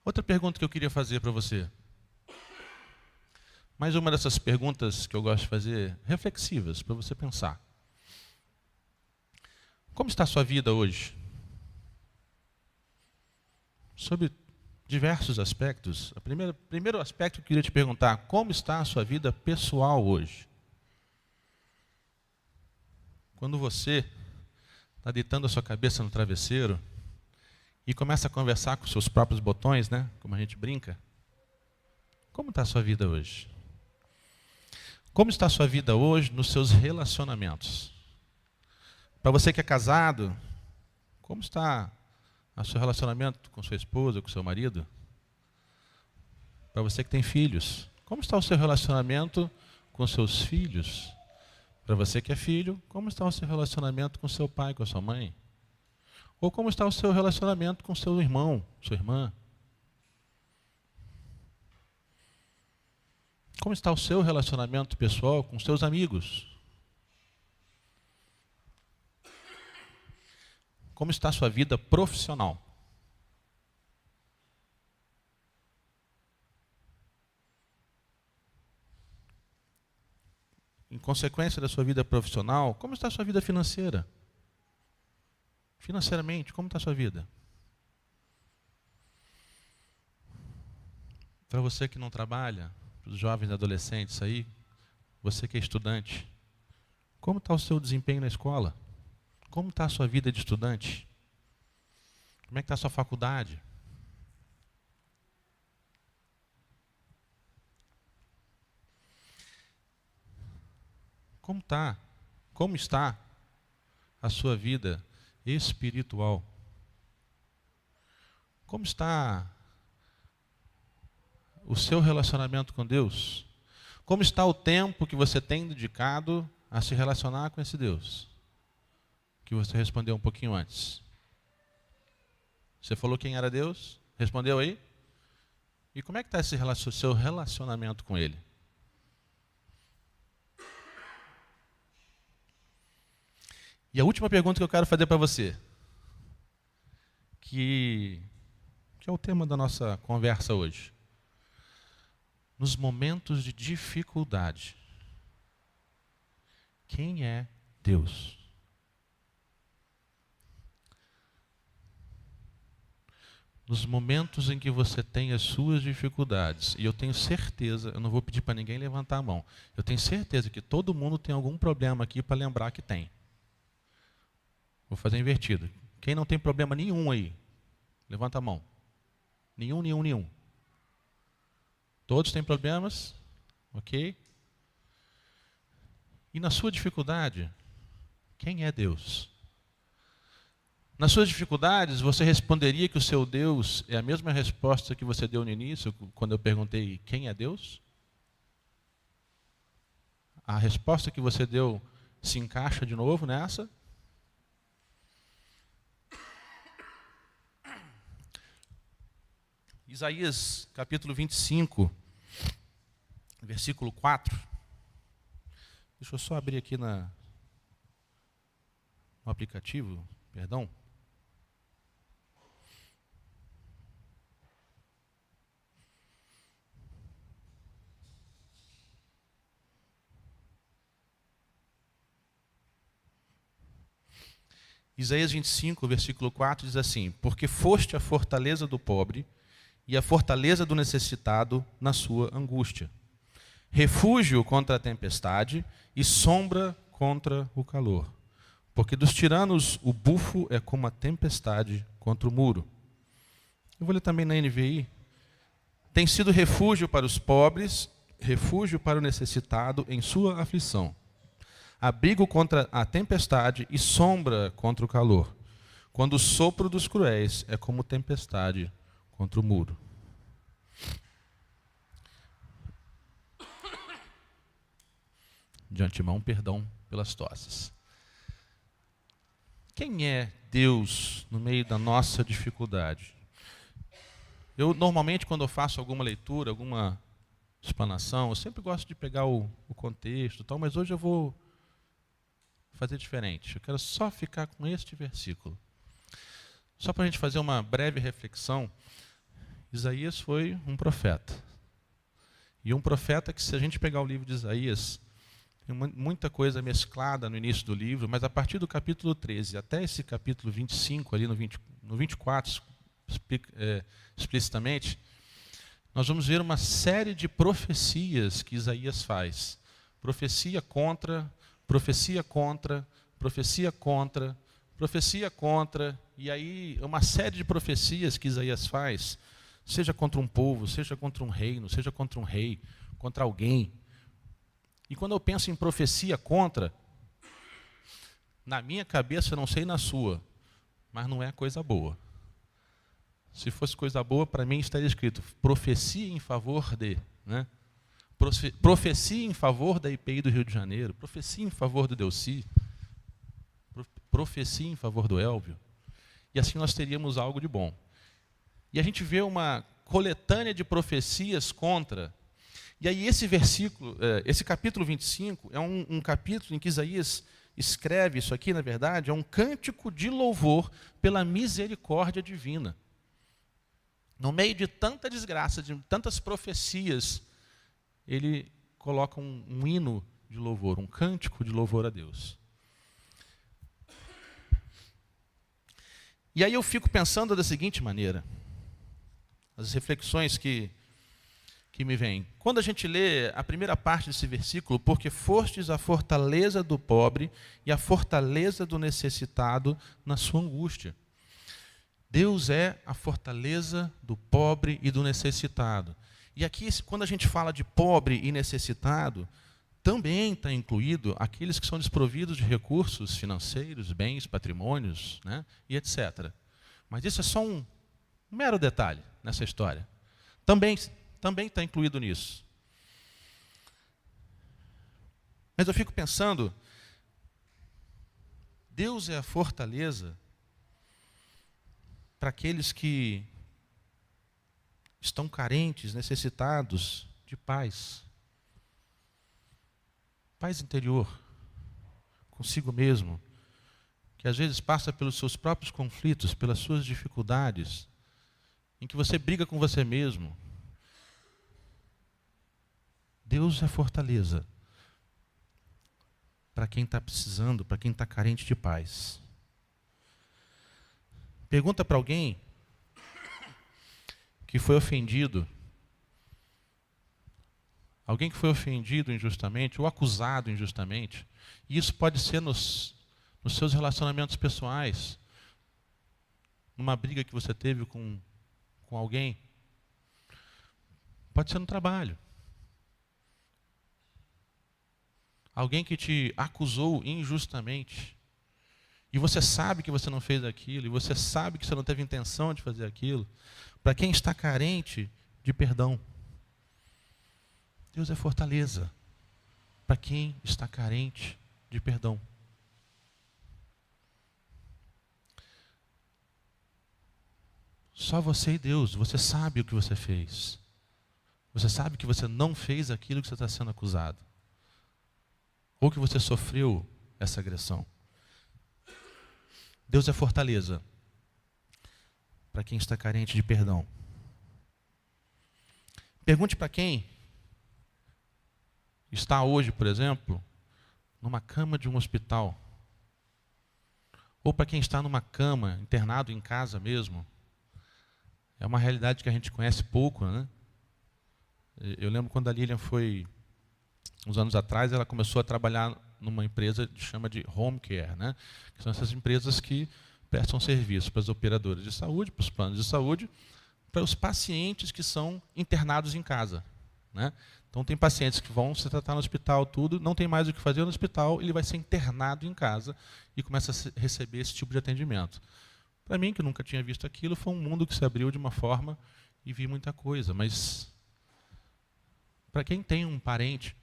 Outra pergunta que eu queria fazer para você. Mais uma dessas perguntas que eu gosto de fazer, reflexivas, para você pensar. Como está a sua vida hoje? Sobre diversos aspectos. O primeiro aspecto que eu queria te perguntar, como está a sua vida pessoal hoje? Quando você está deitando a sua cabeça no travesseiro e começa a conversar com seus próprios botões, né? Como a gente brinca. Como está a sua vida hoje? Como está a sua vida hoje nos seus relacionamentos? Para você que é casado, como está o seu relacionamento com sua esposa, com seu marido? Para você que tem filhos, como está o seu relacionamento com seus filhos? Para você que é filho, como está o seu relacionamento com seu pai, com a sua mãe? Ou como está o seu relacionamento com seu irmão, sua irmã? Como está o seu relacionamento pessoal com seus amigos? Como está a sua vida profissional? Em consequência da sua vida profissional, como está a sua vida financeira? Financeiramente, como está a sua vida? Para você que não trabalha, para os jovens e adolescentes aí, você que é estudante, como está o seu desempenho na escola? Como está a sua vida de estudante? Como é que está a sua faculdade? Como está a sua vida espiritual? Como está o seu relacionamento com Deus? Como está o tempo que você tem dedicado a se relacionar com esse Deus? Que você respondeu um pouquinho antes. Você falou quem era Deus? Respondeu aí? E como é que está esse seu relacionamento com Ele? E a última pergunta que eu quero fazer para você, que é o tema da nossa conversa hoje. Nos momentos de dificuldade, quem é Deus? Nos momentos em que você tem as suas dificuldades, e eu tenho certeza, eu não vou pedir para ninguém levantar a mão, eu tenho certeza que todo mundo tem algum problema aqui para lembrar que tem. Vou fazer invertido. Quem não tem problema nenhum aí? Levanta a mão. Nenhum. Todos têm problemas? Ok? E na sua dificuldade, quem é Deus? Nas suas dificuldades, você responderia que o seu Deus é a mesma resposta que você deu no início, quando eu perguntei quem é Deus? A resposta que você deu se encaixa de novo nessa? Isaías capítulo 25, versículo 4. Deixa eu só abrir aqui no aplicativo, perdão. Isaías 25, versículo 4 diz assim: porque foste a fortaleza do pobre e a fortaleza do necessitado na sua angústia, refúgio contra a tempestade e sombra contra o calor. Porque dos tiranos o bufo é como a tempestade contra o muro. Eu vou ler também na NVI. Tem sido refúgio para os pobres, refúgio para o necessitado em sua aflição. Abrigo contra a tempestade e sombra contra o calor. Quando o sopro dos cruéis é como tempestade contra o muro. De antemão, perdão pelas tosses. Quem é Deus no meio da nossa dificuldade? Eu, normalmente, quando eu faço alguma leitura, alguma explanação, eu sempre gosto de pegar o contexto e tal, mas hoje eu vou fazer diferente. Eu quero só ficar com este versículo. Só para a gente fazer uma breve reflexão, Isaías foi um profeta. E um profeta que, se a gente pegar o livro de Isaías, tem muita coisa mesclada no início do livro, mas a partir do capítulo 13 até esse capítulo 25, ali no 24, explicitamente, nós vamos ver uma série de profecias que Isaías faz. Profecia contra, profecia contra, profecia contra, profecia contra, e aí uma série de profecias que Isaías faz, seja contra um povo, seja contra um reino, seja contra um rei, contra alguém. E quando eu penso em profecia contra, na minha cabeça, não sei na sua, mas não é coisa boa. Se fosse coisa boa, para mim estaria escrito profecia em favor de, né? Profecia em favor da IPI do Rio de Janeiro, profecia em favor do Delci, profecia em favor do Elvio. E assim nós teríamos algo de bom. E a gente vê uma coletânea de profecias contra. E aí esse versículo, esse capítulo 25, é um capítulo em que Isaías escreve isso aqui, na verdade, é um cântico de louvor pela misericórdia divina. No meio de tanta desgraça, de tantas profecias, ele coloca um hino de louvor, um cântico de louvor a Deus. E aí eu fico pensando da seguinte maneira, as reflexões que me vêm. Quando a gente lê a primeira parte desse versículo, porque fostes a fortaleza do pobre e a fortaleza do necessitado na sua angústia. Deus é a fortaleza do pobre e do necessitado. E aqui, quando a gente fala de pobre e necessitado, também está incluído aqueles que são desprovidos de recursos financeiros, bens, patrimônios, né, e etc. Mas isso é só um mero detalhe nessa história. Também está incluído nisso. Mas eu fico pensando, Deus é a fortaleza para aqueles que estão carentes, necessitados de paz. Paz interior, consigo mesmo, que às vezes passa pelos seus próprios conflitos, pelas suas dificuldades, em que você briga com você mesmo. Deus é fortaleza para quem está precisando, para quem está carente de paz. Pergunta para alguém que foi ofendido, alguém que foi ofendido injustamente ou acusado injustamente, e isso pode ser nos seus relacionamentos pessoais, numa briga que você teve com alguém, pode ser no trabalho. Alguém que te acusou injustamente, e você sabe que você não fez aquilo, e você sabe que você não teve intenção de fazer aquilo. Para quem está carente de perdão, Deus é fortaleza. Para quem está carente de perdão. Só você e Deus, você sabe o que você fez. Você sabe que você não fez aquilo que você está sendo acusado. Ou que você sofreu essa agressão. Deus é fortaleza para quem está carente de perdão. Pergunte para quem está hoje, por exemplo, numa cama de um hospital. Ou para quem está numa cama, internado em casa mesmo. É uma realidade que a gente conhece pouco, né? Eu lembro quando a Lilian foi, uns anos atrás, ela começou a trabalhar numa empresa que chama de home care, né? Que são essas empresas que prestam serviço para as operadoras de saúde, para os planos de saúde, para os pacientes que são internados em casa, né? Então tem pacientes que vão se tratar no hospital, tudo, não tem mais o que fazer no hospital, ele vai ser internado em casa e começa a receber esse tipo de atendimento. Para mim, que nunca tinha visto aquilo, foi um mundo que se abriu de uma forma e vi muita coisa. Mas para quem tem um parente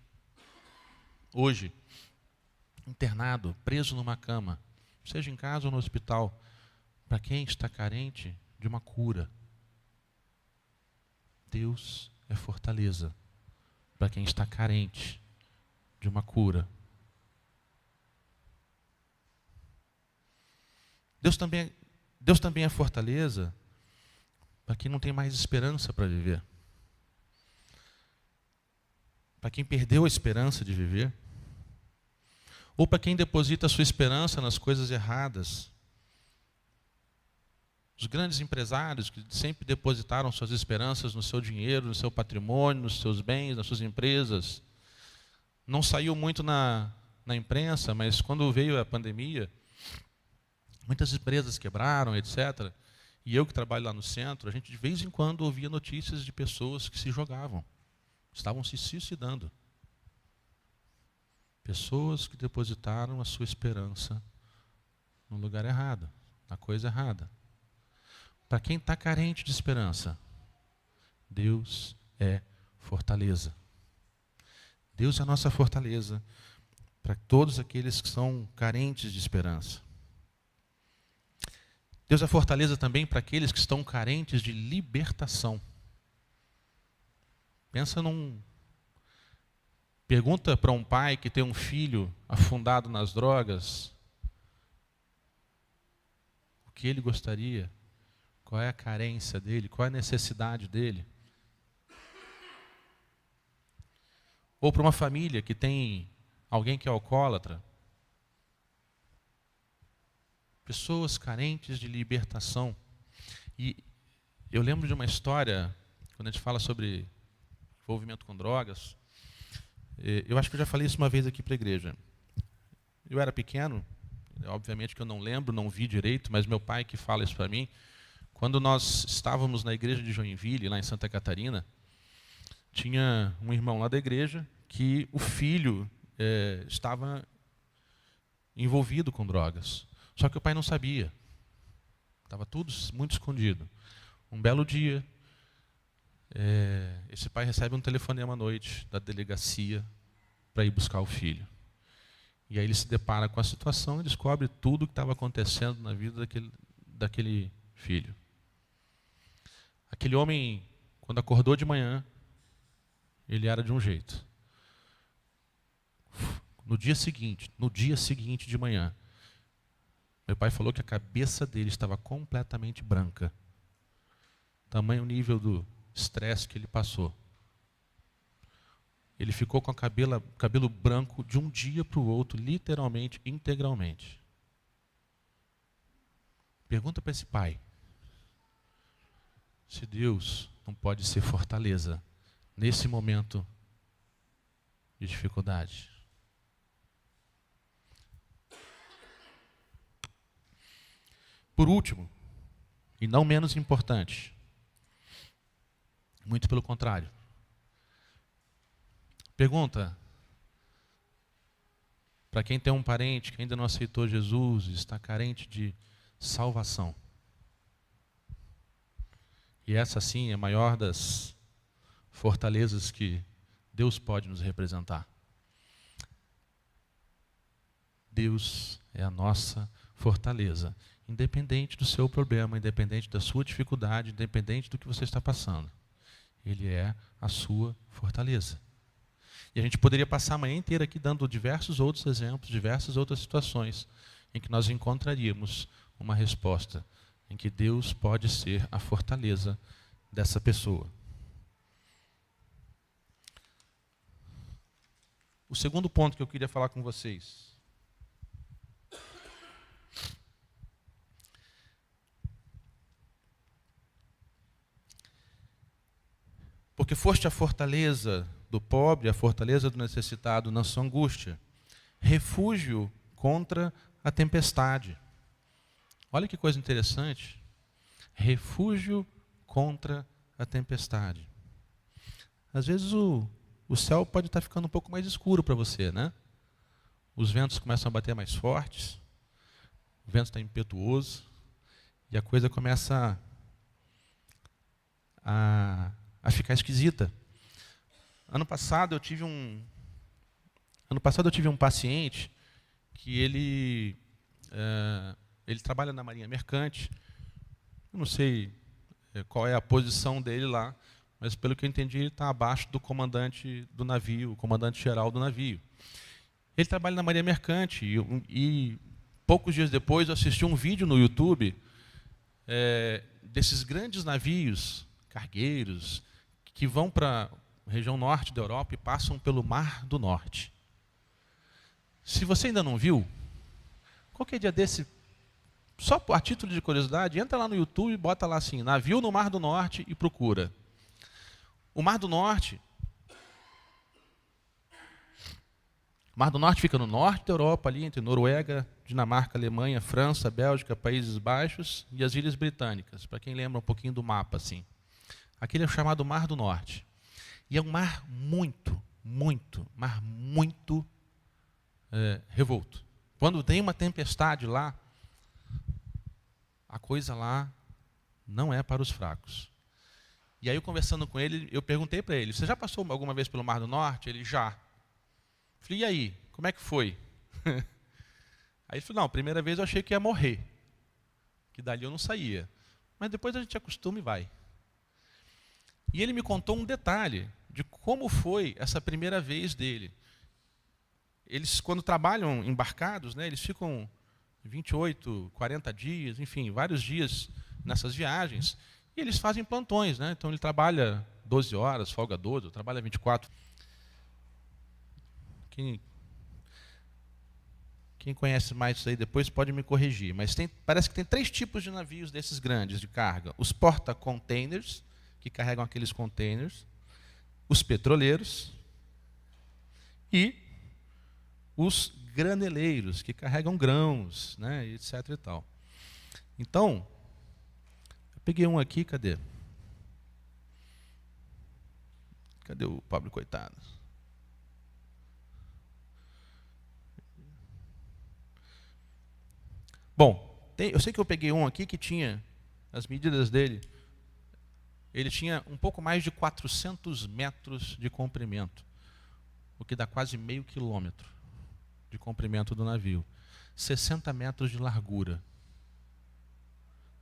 hoje internado, preso numa cama, seja em casa ou no hospital, para quem está carente de uma cura, Deus é fortaleza para quem está carente de uma cura. Deus também é fortaleza para quem não tem mais esperança para viver. Para quem perdeu a esperança de viver. Ou para quem deposita a sua esperança nas coisas erradas. Os grandes empresários que sempre depositaram suas esperanças no seu dinheiro, no seu patrimônio, nos seus bens, nas suas empresas. Não saiu muito na imprensa, mas quando veio a pandemia, muitas empresas quebraram, etc. E eu que trabalho lá no centro, a gente de vez em quando ouvia notícias de pessoas que se jogavam. Estavam se suicidando. Pessoas que depositaram a sua esperança no lugar errado, na coisa errada. Para quem está carente de esperança, Deus é fortaleza. Deus é a nossa fortaleza para todos aqueles que são carentes de esperança. Deus é fortaleza também para aqueles que estão carentes de libertação. Pergunta para um pai que tem um filho afundado nas drogas o que ele gostaria, qual é a carência dele, qual é a necessidade dele. Ou para uma família que tem alguém que é alcoólatra. Pessoas carentes de libertação. E eu lembro de uma história, quando a gente fala sobre envolvimento com drogas, eu acho que eu já falei isso uma vez aqui para a igreja. Eu era pequeno, obviamente que eu não lembro, não vi direito, mas meu pai que fala isso para mim. Quando nós estávamos na igreja de Joinville, lá em Santa Catarina, tinha um irmão lá da igreja que o filho estava envolvido com drogas. Só que o pai não sabia. Estava tudo muito escondido. Um belo dia, esse pai recebe um telefonema à noite da delegacia para ir buscar o filho. E aí ele se depara com a situação e descobre tudo o que estava acontecendo na vida daquele filho. Aquele homem, quando acordou de manhã, ele era de um jeito. No dia seguinte de manhã, meu pai falou que a cabeça dele estava completamente branca. Tamanho nível do estresse que ele passou. Ele ficou com o cabelo branco de um dia para o outro, literalmente, integralmente. Pergunta para esse pai se Deus não pode ser fortaleza nesse momento de dificuldade. Por último, e não menos importante, muito pelo contrário, pergunta para quem tem um parente que ainda não aceitou Jesus, está carente de salvação. E essa sim é a maior das fortalezas que Deus pode nos representar. Deus é a nossa fortaleza, independente do seu problema, independente da sua dificuldade, independente do que você está passando. Ele é a sua fortaleza. E a gente poderia passar a manhã inteira aqui dando diversos outros exemplos, diversas outras situações em que nós encontraríamos uma resposta, em que Deus pode ser a fortaleza dessa pessoa. O segundo ponto que eu queria falar com vocês. Porque foste a fortaleza do pobre, a fortaleza do necessitado na sua angústia, refúgio contra a tempestade. Olha que coisa interessante. Refúgio contra a tempestade. Às vezes o céu pode estar ficando um pouco mais escuro para você, né? Os ventos começam a bater mais fortes, o vento está impetuoso, e a coisa começa a ficar esquisita. Ano passado eu tive um paciente que ele trabalha na Marinha Mercante. Eu não sei qual é a posição dele lá, mas pelo que eu entendi, ele está abaixo do comandante do navio, o comandante-geral do navio. Ele trabalha na Marinha Mercante e poucos dias depois eu assisti um vídeo no YouTube desses grandes navios cargueiros que vão para a região norte da Europa e passam pelo Mar do Norte. Se você ainda não viu, qualquer dia desse, só a título de curiosidade, entra lá no YouTube e bota lá assim, navio no Mar do Norte e procura. O Mar do Norte fica no norte da Europa, ali entre Noruega, Dinamarca, Alemanha, França, Bélgica, Países Baixos e as Ilhas Britânicas, para quem lembra um pouquinho do mapa. Assim. Aquele é o chamado Mar do Norte. E é um mar muito revolto. Quando tem uma tempestade lá, a coisa lá não é para os fracos. E aí, eu conversando com ele, eu perguntei para ele, você já passou alguma vez pelo Mar do Norte? Ele, já. Falei, e aí, como é que foi? Aí ele falou, não, a primeira vez eu achei que ia morrer, que dali eu não saía. Mas depois a gente acostuma e vai. E ele me contou um detalhe de como foi essa primeira vez dele. Eles, quando trabalham embarcados, né, eles ficam 28, 40 dias, enfim, vários dias nessas viagens, e eles fazem plantões. Né? Então ele trabalha 12 horas, folga 12, trabalha 24. Quem conhece mais isso aí depois pode me corrigir, mas parece que tem 3 tipos de navios desses grandes de carga. Os porta-containers, que carregam aqueles containers, os petroleiros e os graneleiros, que carregam grãos, né, etc. e tal. Então, eu peguei um aqui, cadê? Cadê o pobre coitado? Bom, eu sei que eu peguei um aqui que tinha, as medidas dele, ele tinha um pouco mais de 400 metros de comprimento, o que dá quase meio quilômetro de comprimento do navio. 60 metros de largura.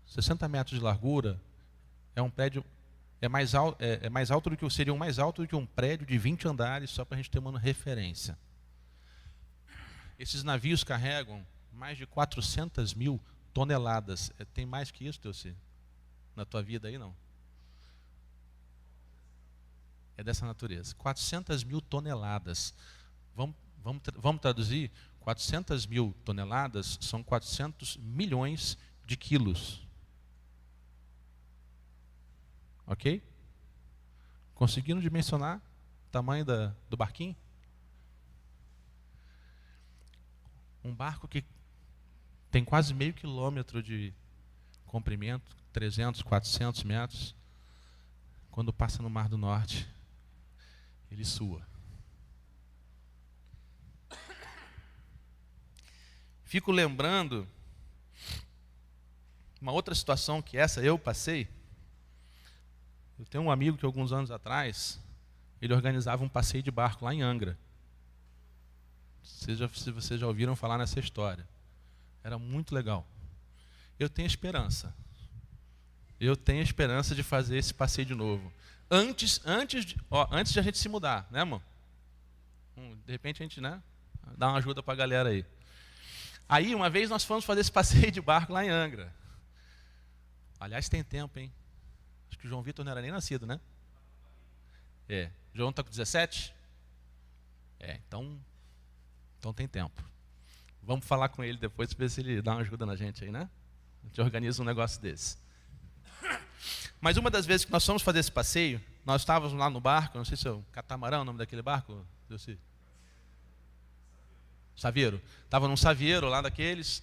60 metros de largura é um prédio, é mais alto do que seria mais alto do que um prédio de 20 andares, só para a gente ter uma referência. Esses navios carregam mais de 400 mil toneladas. Tem mais que isso, Teuci? Na tua vida aí, não? É dessa natureza. 400 mil toneladas. Vamos traduzir? 400 mil toneladas são 400 milhões de quilos. Ok? Conseguiram dimensionar o tamanho do barquinho? Um barco que tem quase meio quilômetro de comprimento, 300, 400 metros. Quando passa no Mar do Norte, ele sua. Fico lembrando uma outra situação que essa eu passei. Eu tenho um amigo que alguns anos atrás, ele organizava um passeio de barco lá em Angra. Se vocês já ouviram falar nessa história. Era muito legal. Eu tenho esperança. Eu tenho esperança de fazer esse passeio de novo. Antes de a gente se mudar, né, amor? De repente a gente, né, dá uma ajuda para a galera aí. Aí, uma vez nós fomos fazer esse passeio de barco lá em Angra. Aliás, tem tempo, hein? Acho que o João Vitor não era nem nascido, né? O João está com 17? Então tem tempo. Vamos falar com ele depois para ver se ele dá uma ajuda na gente aí, né? A gente organiza um negócio desse. Mas uma das vezes que nós fomos fazer esse passeio, nós estávamos lá no barco, não sei se é o catamarã, o nome daquele barco, Delci? Saveiro. Estava num saveiro lá daqueles.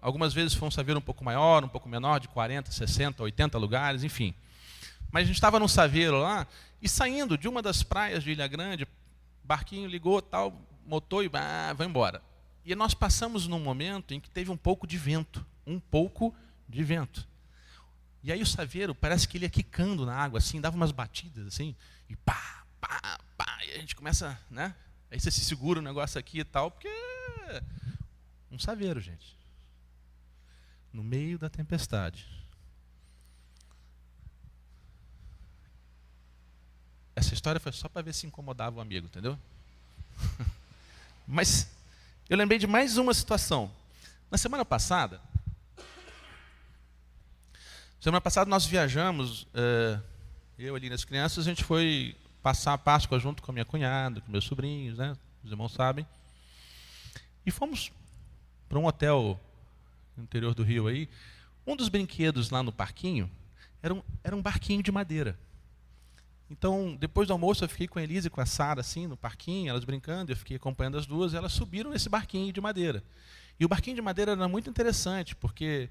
Algumas vezes foi um saveiro um pouco maior, um pouco menor, de 40, 60, 80 lugares, enfim. Mas a gente estava num saveiro lá, e saindo de uma das praias de Ilha Grande, barquinho ligou, tal, motor e vai embora. E nós passamos num momento em que teve um pouco de vento. E aí o saveiro, parece que ele ia quicando na água, assim, dava umas batidas, assim, e pá, pá, pá, e a gente começa, né? Aí você se segura o negócio aqui e tal, porque um saveiro, gente. No meio da tempestade. Essa história foi só para ver se incomodava o amigo, entendeu? Mas eu lembrei de mais uma situação. Na semana passada nós viajamos, eu ali nas crianças, a gente foi passar a Páscoa junto com a minha cunhada, com meus sobrinhos, né? Os irmãos sabem. E fomos para um hotel no interior do Rio aí. Um dos brinquedos lá no parquinho era um barquinho de madeira. Então, depois do almoço, eu fiquei com a Elise e com a Sara, assim, no parquinho, elas brincando, eu fiquei acompanhando as duas, e elas subiram nesse barquinho de madeira. E o barquinho de madeira era muito interessante, porque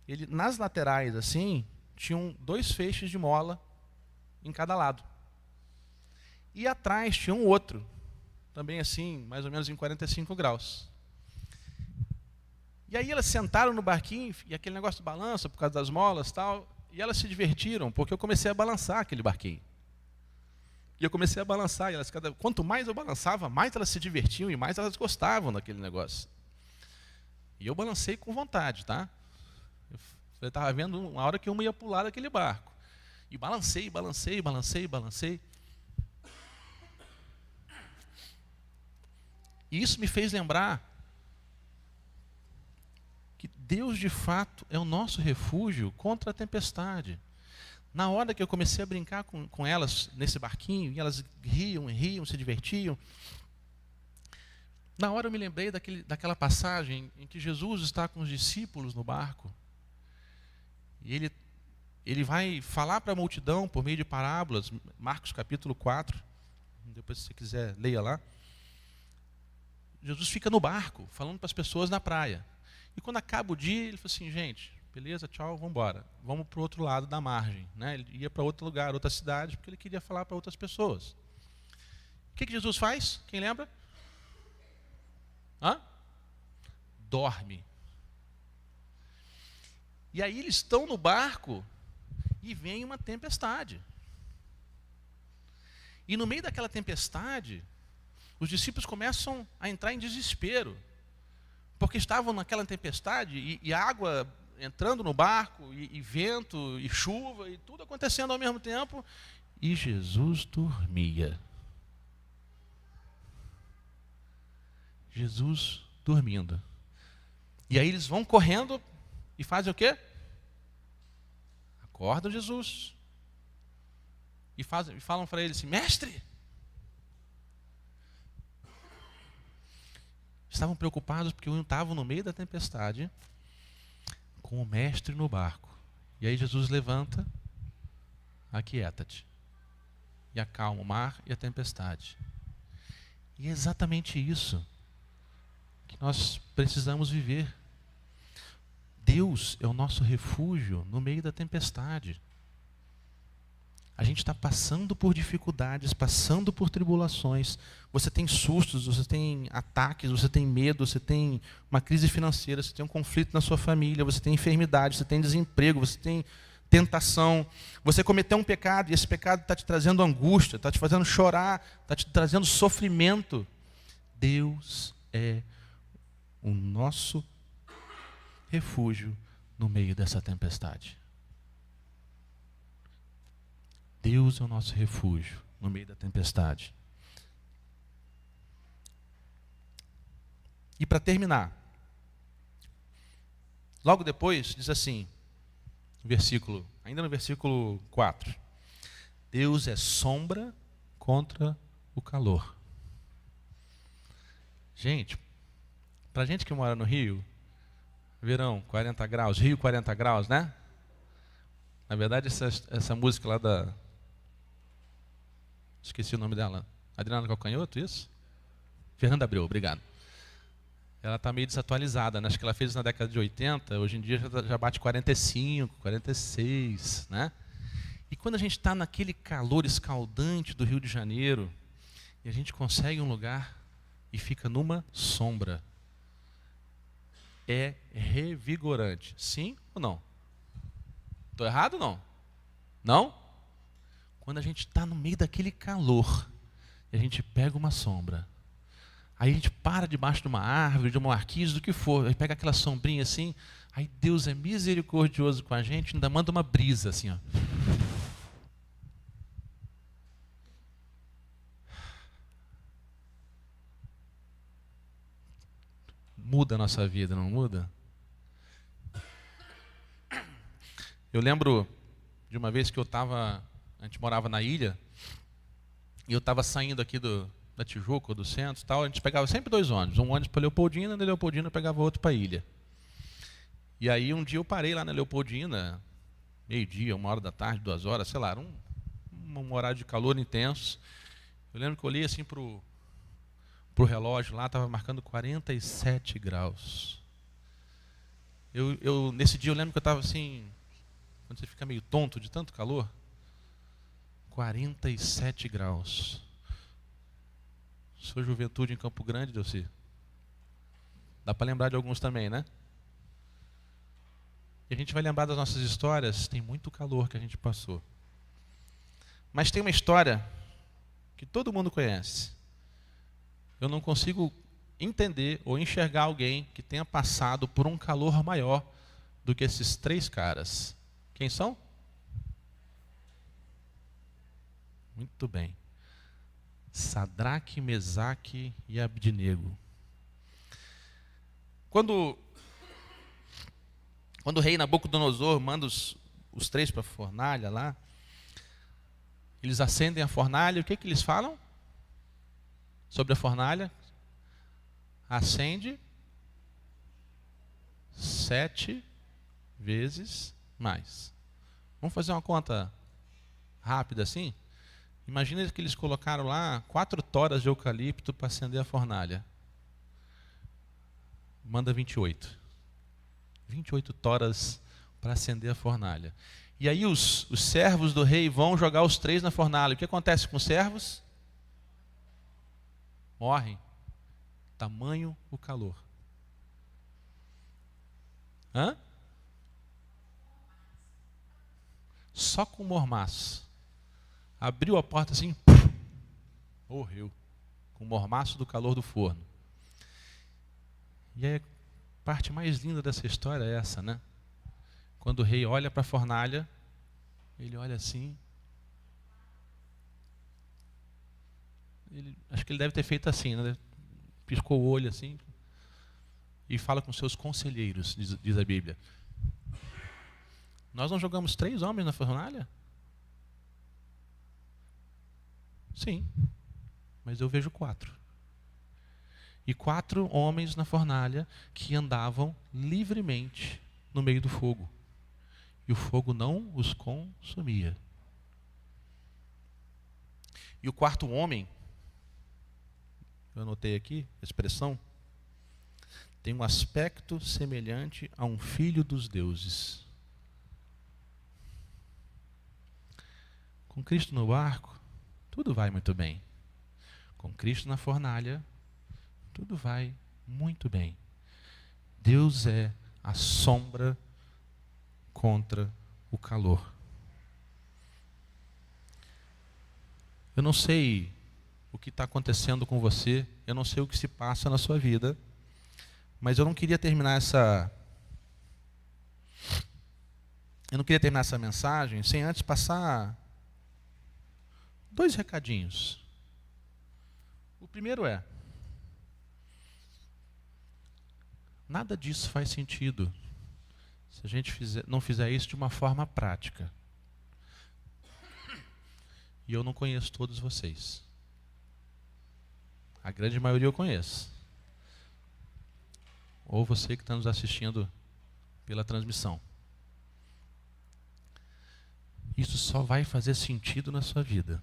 ele, nas laterais, assim, tinham 2 feixes de mola em cada lado. E atrás tinha um outro, também assim, mais ou menos em 45 graus. E aí elas sentaram no barquinho, e aquele negócio balança por causa das molas e tal, e elas se divertiram, porque eu comecei a balançar aquele barquinho. E eu comecei a balançar, e elas, quanto mais eu balançava, mais elas se divertiam e mais elas gostavam daquele negócio. E eu balancei com vontade, tá? Eu estava vendo uma hora que uma ia pular daquele barco. E balancei. E isso me fez lembrar que Deus, de fato, é o nosso refúgio contra a tempestade. Na hora que eu comecei a brincar com elas nesse barquinho, e elas riam, se divertiam, na hora eu me lembrei daquela passagem em que Jesus está com os discípulos no barco, e ele vai falar para a multidão por meio de parábolas, Marcos capítulo 4, depois se você quiser, leia lá. Jesus fica no barco, falando para as pessoas na praia. E quando acaba o dia, ele fala assim, gente, beleza, tchau, vamos embora. Vamos para o outro lado da margem. Né? Ele ia para outro lugar, outra cidade, porque ele queria falar para outras pessoas. O que Jesus faz? Quem lembra? Dorme. E aí eles estão no barco e vem uma tempestade. E no meio daquela tempestade, os discípulos começam a entrar em desespero, porque estavam naquela tempestade e água entrando no barco, e vento, e chuva, e tudo acontecendo ao mesmo tempo, e Jesus dormia. Jesus dormindo. E aí eles vão correndo e fazem o quê? Acordam Jesus. E falam para ele assim, mestre! Estavam preocupados porque estavam no meio da tempestade com o mestre no barco. E aí Jesus levanta, aquieta-te. E acalma o mar e a tempestade. E é exatamente isso que nós precisamos viver. Deus é o nosso refúgio no meio da tempestade. A gente está passando por dificuldades, passando por tribulações. Você tem sustos, você tem ataques, você tem medo, você tem uma crise financeira, você tem um conflito na sua família, você tem enfermidade, você tem desemprego, você tem tentação. Você cometeu um pecado e esse pecado está te trazendo angústia, está te fazendo chorar, está te trazendo sofrimento. Deus é o nosso refúgio no meio dessa tempestade. Deus é o nosso refúgio no meio da tempestade. E para terminar, logo depois diz assim, ainda no versículo 4, Deus é sombra contra o calor. Gente, para a gente que mora no Rio, verão, 40 graus, Rio 40 graus, né? Na verdade, essa música lá da... Esqueci o nome dela. Adriana Calcanhoto, isso? Fernanda Abreu, obrigado. Ela está meio desatualizada, né? Acho que ela fez na década de 80, hoje em dia já bate 45, 46, né? E quando a gente está naquele calor escaldante do Rio de Janeiro, e a gente consegue um lugar e fica numa sombra, é revigorante. Sim ou não? Estou errado ou não? Não? Quando a gente está no meio daquele calor, e a gente pega uma sombra, aí a gente para debaixo de uma árvore, de uma marquise, do que for, aí pega aquela sombrinha assim, aí Deus é misericordioso com a gente, ainda manda uma brisa assim, ó. muda a nossa vida, não muda? Eu lembro de uma vez que a gente morava na ilha, e eu estava saindo aqui da Tijuca, do centro e tal, a gente pegava sempre 2 ônibus, um ônibus para Leopoldina, e na Leopoldina eu pegava outro para a ilha. E aí um dia eu parei lá na Leopoldina, meio-dia, 1h da tarde, 2 horas, sei lá, era um horário de calor intenso. Eu lembro que eu olhei assim pro relógio lá, estava marcando 47 graus. Nesse dia eu lembro que eu estava assim, quando você fica meio tonto de tanto calor, 47 graus. Sua juventude em Campo Grande, Delci? Dá para lembrar de alguns também, né? E a gente vai lembrar das nossas histórias, tem muito calor que a gente passou. Mas tem uma história que todo mundo conhece. Eu não consigo entender ou enxergar alguém que tenha passado por um calor maior do que esses 3 caras. Quem são? Muito bem. Sadraque, Mesaque e Abdinego. Quando o rei Nabucodonosor manda os 3 para a fornalha lá, eles acendem a fornalha, o que eles falam sobre a fornalha? Acende 7 vezes mais. Vamos fazer uma conta rápida assim? Imagina que eles colocaram lá 4 toras de eucalipto para acender a fornalha. Manda 28. 28 toras para acender a fornalha. E aí os servos do rei vão jogar os 3 na fornalha. O que acontece com os servos? Morrem. Tamanho o calor. Hã? Só com o mormaço. Abriu a porta assim, morreu. Com o mormaço do calor do forno. E aí, a parte mais linda dessa história é essa, né? Quando o rei olha para a fornalha, ele olha assim. Acho que ele deve ter feito assim, né? Piscou o olho assim. E fala com seus conselheiros, diz a Bíblia. Nós não jogamos 3 homens na fornalha? Sim, mas eu vejo 4. E 4 homens na fornalha que andavam livremente no meio do fogo. E o fogo não os consumia. E o 4º homem, eu anotei aqui a expressão, tem um aspecto semelhante a um filho dos deuses. Com Cristo no barco, tudo vai muito bem. Com Cristo na fornalha, tudo vai muito bem. Deus é a sombra contra o calor. Eu não sei o que está acontecendo com você, eu não sei o que se passa na sua vida, mas eu não queria terminar essa mensagem sem antes passar 2 recadinhos. O primeiro é: nada disso faz sentido se a gente não fizer isso de uma forma prática. E eu não conheço todos vocês. A grande maioria eu conheço. Ou você que está nos assistindo pela transmissão. Isso só vai fazer sentido na sua vida.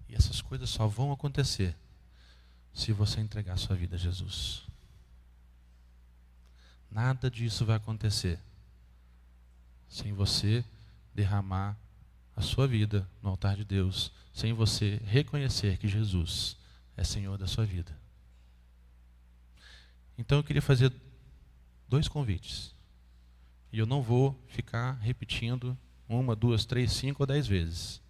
E essas coisas só vão acontecer se você entregar a sua vida a Jesus. Nada disso vai acontecer sem você derramar a sua vida no altar de Deus, sem você reconhecer que Jesus é Senhor da sua vida. Então eu queria fazer 2 convites. E eu não vou ficar repetindo 1, 2, 3, 5 ou 10 vezes.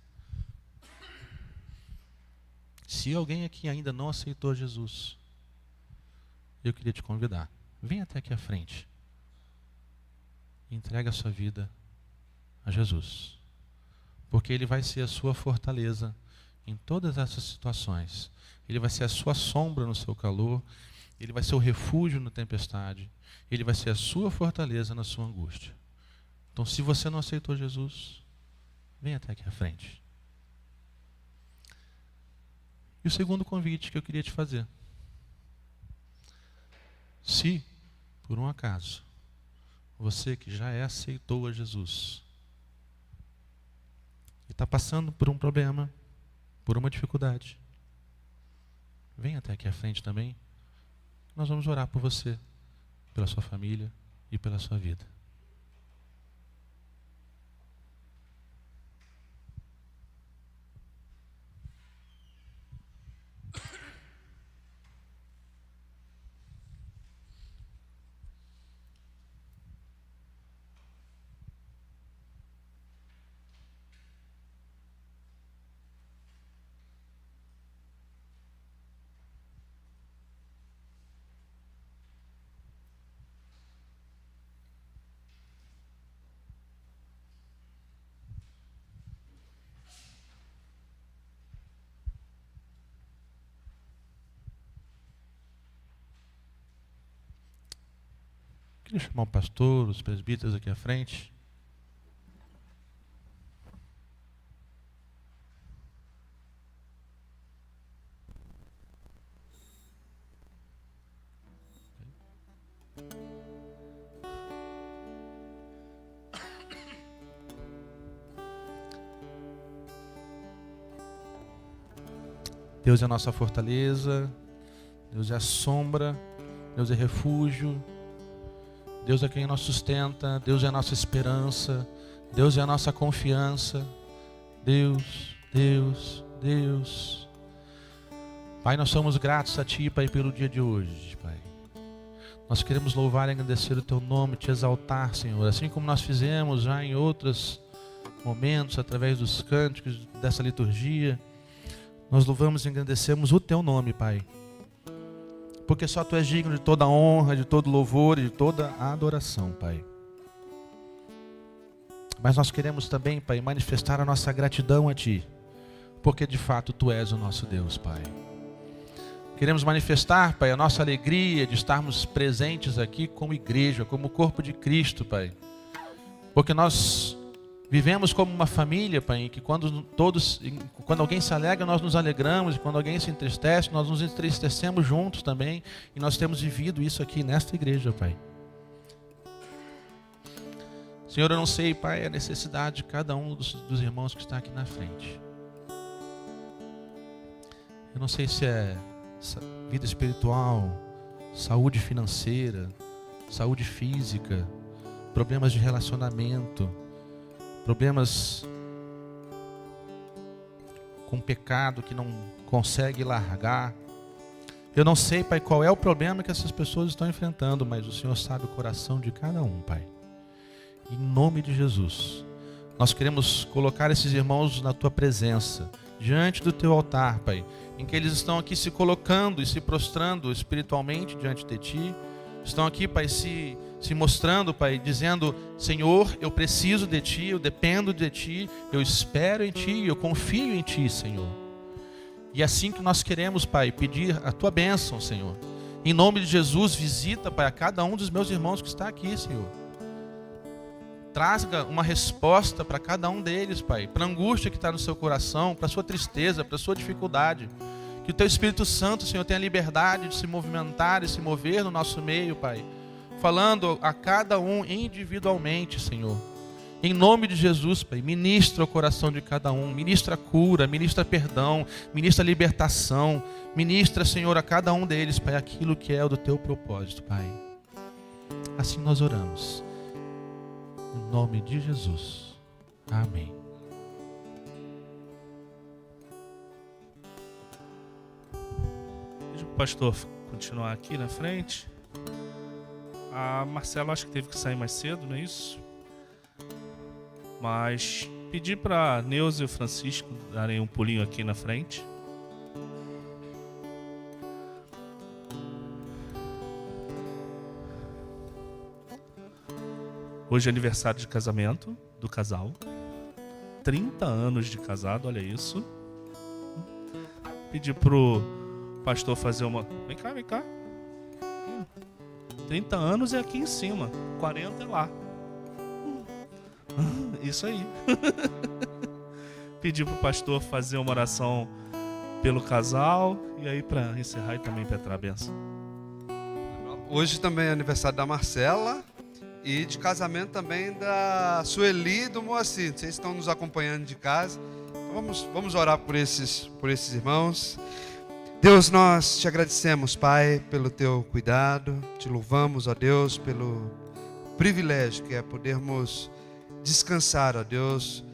Se alguém aqui ainda não aceitou Jesus, eu queria te convidar. Vem até aqui à frente. Entrega a sua vida a Jesus. Porque Ele vai ser a sua fortaleza em todas essas situações. Ele vai ser a sua sombra no seu calor. Ele vai ser o refúgio na tempestade. Ele vai ser a sua fortaleza na sua angústia. Então, se você não aceitou Jesus, vem até aqui à frente. E o segundo convite que eu queria te fazer. Se, por um acaso, você que já aceitou a Jesus e está passando por um problema, por uma dificuldade, vem até aqui à frente também. Nós vamos orar por você, pela sua família e pela sua vida. Queria chamar o pastor, os presbíteros aqui à frente. Deus é a nossa fortaleza, Deus é a sombra, Deus é refúgio, Deus é quem nos sustenta, Deus é a nossa esperança, Deus é a nossa confiança. Deus, Deus, Deus. Pai, nós somos gratos a Ti, Pai, pelo dia de hoje, Pai. Nós queremos louvar e agradecer o Teu nome, Te exaltar, Senhor, assim como nós fizemos já em outros momentos, através dos cânticos dessa liturgia. Nós louvamos e agradecemos o Teu nome, Pai. Porque só Tu és digno de toda honra, de todo louvor e de toda adoração, Pai. Mas nós queremos também, Pai, manifestar a nossa gratidão a Ti. Porque de fato Tu és o nosso Deus, Pai. Queremos manifestar, Pai, a nossa alegria de estarmos presentes aqui como igreja, como corpo de Cristo, Pai. Porque nós vivemos como uma família, Pai, em que quando alguém se alegra, nós nos alegramos, e quando alguém se entristece, nós nos entristecemos juntos também, e nós temos vivido isso aqui nesta igreja, Pai. Senhor, eu não sei, Pai, a necessidade de cada um dos irmãos que está aqui na frente. Eu não sei se é vida espiritual, saúde financeira, saúde física, problemas de relacionamento, problemas com pecado que não consegue largar. Eu não sei, Pai, qual é o problema que essas pessoas estão enfrentando, mas o Senhor sabe o coração de cada um, Pai. Em nome de Jesus, nós queremos colocar esses irmãos na Tua presença, diante do Teu altar, Pai, em que eles estão aqui se colocando e se prostrando espiritualmente diante de Ti. Estão aqui, Pai, se mostrando, Pai, dizendo: Senhor, eu preciso de Ti, eu dependo de Ti, eu espero em Ti, eu confio em Ti, Senhor. E é assim que nós queremos, Pai, pedir a Tua bênção, Senhor. Em nome de Jesus, visita, Pai, a cada um dos meus irmãos que está aqui, Senhor. Traga uma resposta para cada um deles, Pai, para a angústia que está no seu coração, para a sua tristeza, para a sua dificuldade. Que o Teu Espírito Santo, Senhor, tenha liberdade de se movimentar e se mover no nosso meio, Pai, falando a cada um individualmente, Senhor. Em nome de Jesus, Pai, ministra o coração de cada um, ministra cura, ministra perdão, ministra libertação, ministra, Senhor, a cada um deles, Pai, aquilo que é o do Teu propósito, Pai. Assim nós oramos. Em nome de Jesus. Amém. Deixa o pastor continuar aqui na frente. A Marcela acho que teve que sair mais cedo, não é isso? Mas pedir para Neuza e o Francisco darem um pulinho aqui na frente. Hoje é aniversário de casamento do casal. 30 anos de casado, olha isso. Pedir pro pastor fazer uma... Vem cá, vem cá. 30 anos é aqui em cima, 40 é lá. Isso aí. Pedi pro pastor fazer uma oração pelo casal e aí para encerrar e também Petra a benção. Hoje também é aniversário da Marcela e de casamento também da Sueli e do Moacir. Vocês estão nos acompanhando de casa. Então vamos orar por esses irmãos. Deus, nós te agradecemos, Pai, pelo teu cuidado. Te louvamos, ó Deus, pelo privilégio que é podermos descansar, ó Deus,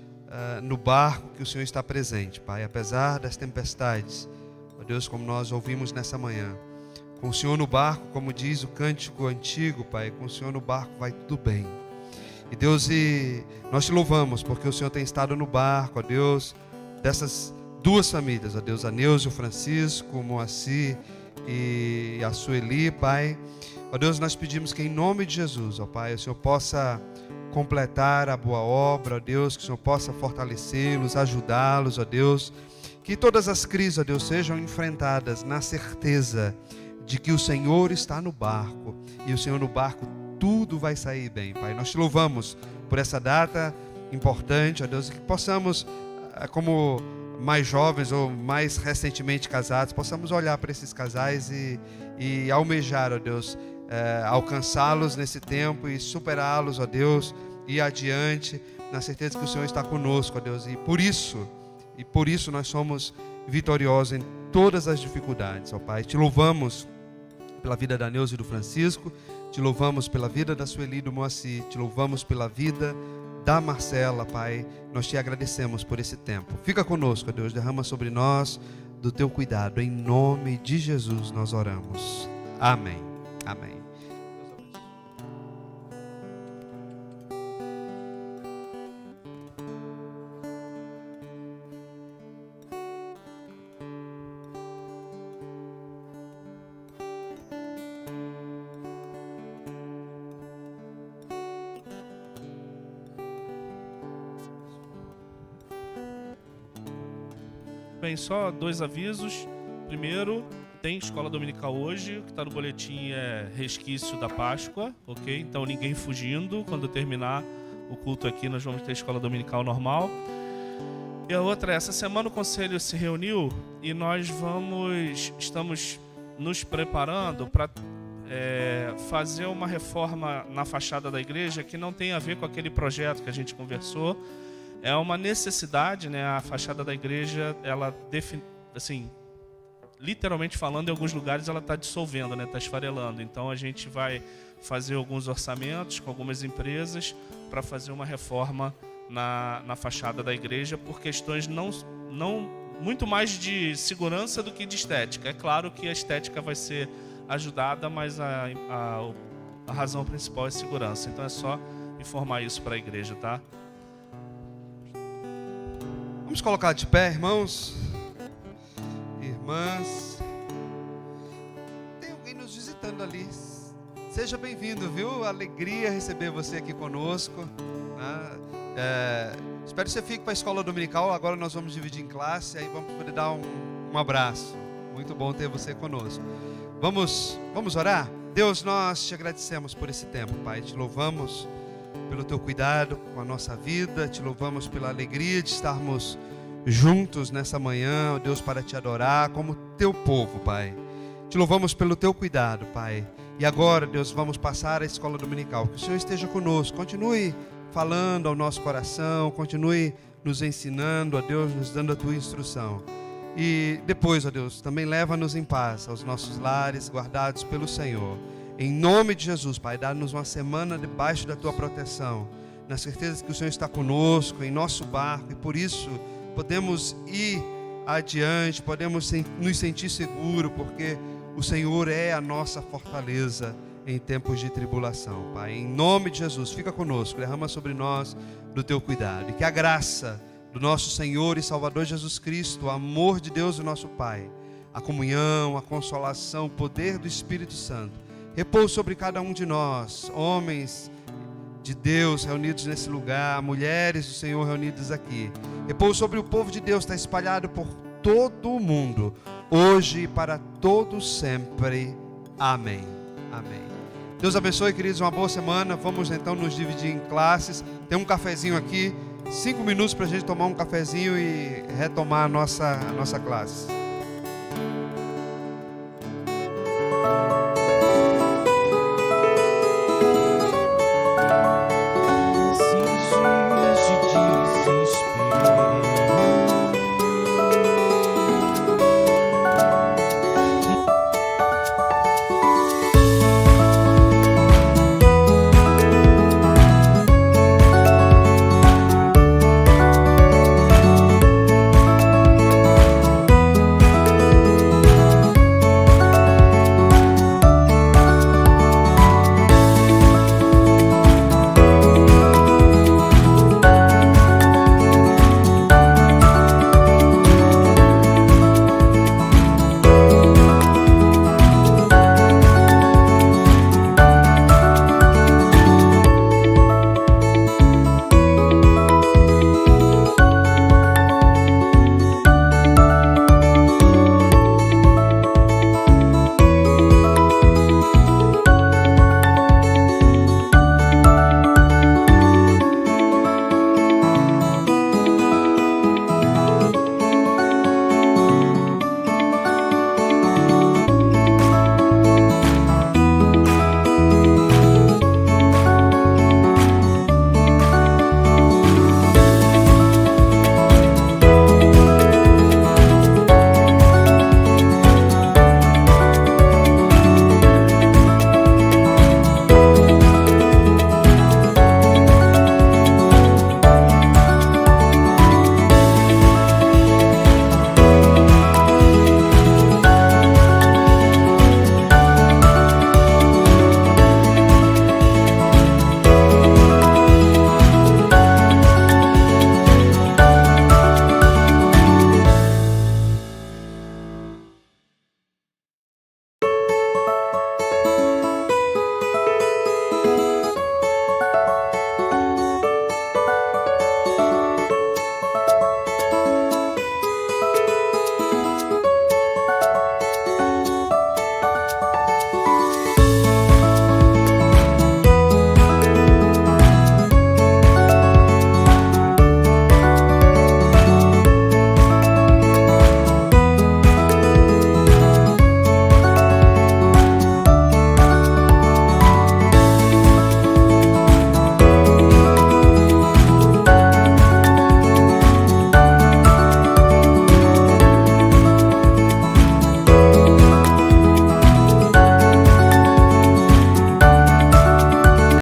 no barco que o Senhor está presente, Pai. Apesar das tempestades, ó Deus, como nós ouvimos nessa manhã. Com o Senhor no barco, como diz o cântico antigo, Pai, com o Senhor no barco vai tudo bem. E Deus, nós te louvamos porque o Senhor tem estado no barco, ó Deus, dessas duas famílias, ó Deus, a Neuza e o Francisco, o Moacir e a Sueli, Pai. Ó Deus, nós pedimos que em nome de Jesus, ó Pai, o Senhor possa completar a boa obra, ó Deus, que o Senhor possa fortalecê-los, ajudá-los, ó Deus. Que todas as crises, ó Deus, sejam enfrentadas na certeza de que o Senhor está no barco e o Senhor no barco tudo vai sair bem, Pai. Nós te louvamos por essa data importante, ó Deus, que possamos, como mais jovens ou mais recentemente casados, possamos olhar para esses casais e almejar, ó Deus, alcançá-los nesse tempo e superá-los, ó Deus, e adiante, na certeza que o Senhor está conosco, ó Deus, e por isso nós somos vitoriosos em todas as dificuldades, ó Pai. Te louvamos pela vida da Neuza e do Francisco, te louvamos pela vida da Sueli e do Moacir, te louvamos pela vida da Marcela, Pai. Nós te agradecemos por esse tempo. Fica conosco, ó Deus, derrama sobre nós do teu cuidado. Em nome de Jesus nós oramos. Amém. Amém. Bem, só 2 avisos. Primeiro, tem escola dominical hoje. O que está no boletim é resquício da Páscoa, ok? Então ninguém fugindo. Quando terminar o culto aqui, nós vamos ter escola dominical normal. E a outra é, essa semana o conselho se reuniu e nós estamos nos preparando para fazer uma reforma na fachada da igreja que não tem a ver com aquele projeto que a gente conversou. É uma necessidade, né? A fachada da igreja, ela assim, literalmente falando, em alguns lugares ela está dissolvendo, né? Está esfarelando. Então a gente vai fazer alguns orçamentos com algumas empresas para fazer uma reforma na fachada da igreja por questões não muito mais de segurança do que de estética. É claro que a estética vai ser ajudada, mas a razão principal é segurança. Então é só informar isso para a igreja, tá? Vamos colocar de pé, irmãos, irmãs. Tem alguém nos visitando ali. Seja bem-vindo, viu? Alegria receber você aqui conosco. Espero que você fique para a escola dominical. Agora nós vamos dividir em classe, aí vamos poder dar um abraço. Muito bom ter você conosco. Vamos orar? Deus, nós te agradecemos por esse tempo, Pai. Te louvamos pelo teu cuidado com a nossa vida, te louvamos pela alegria de estarmos juntos nessa manhã, ó Deus, para te adorar como teu povo, Pai. Te louvamos pelo teu cuidado, Pai. E agora, Deus, vamos passar a escola dominical. Que o Senhor esteja conosco, continue falando ao nosso coração, continue nos ensinando, ó Deus, nos dando a tua instrução. E depois, ó Deus, também leva-nos em paz aos nossos lares, guardados pelo Senhor. Em nome de Jesus, Pai, dá-nos uma semana debaixo da tua proteção, na certeza que o Senhor está conosco, em nosso barco, e por isso podemos ir adiante, podemos nos sentir seguros, porque o Senhor é a nossa fortaleza em tempos de tribulação, Pai. Em nome de Jesus, fica conosco, derrama sobre nós do teu cuidado, e que a graça do nosso Senhor e Salvador Jesus Cristo, o amor de Deus, o nosso Pai, a comunhão, a consolação, o poder do Espírito Santo, repouse sobre cada um de nós, homens de Deus reunidos nesse lugar, mulheres do Senhor reunidas aqui. Repouse sobre o povo de Deus, está espalhado por todo o mundo, hoje e para todos sempre. Amém. Amém. Deus abençoe, queridos, uma boa semana. Vamos então nos dividir em classes. Tem um cafezinho aqui, 5 minutos para a gente tomar um cafezinho e retomar a nossa classe.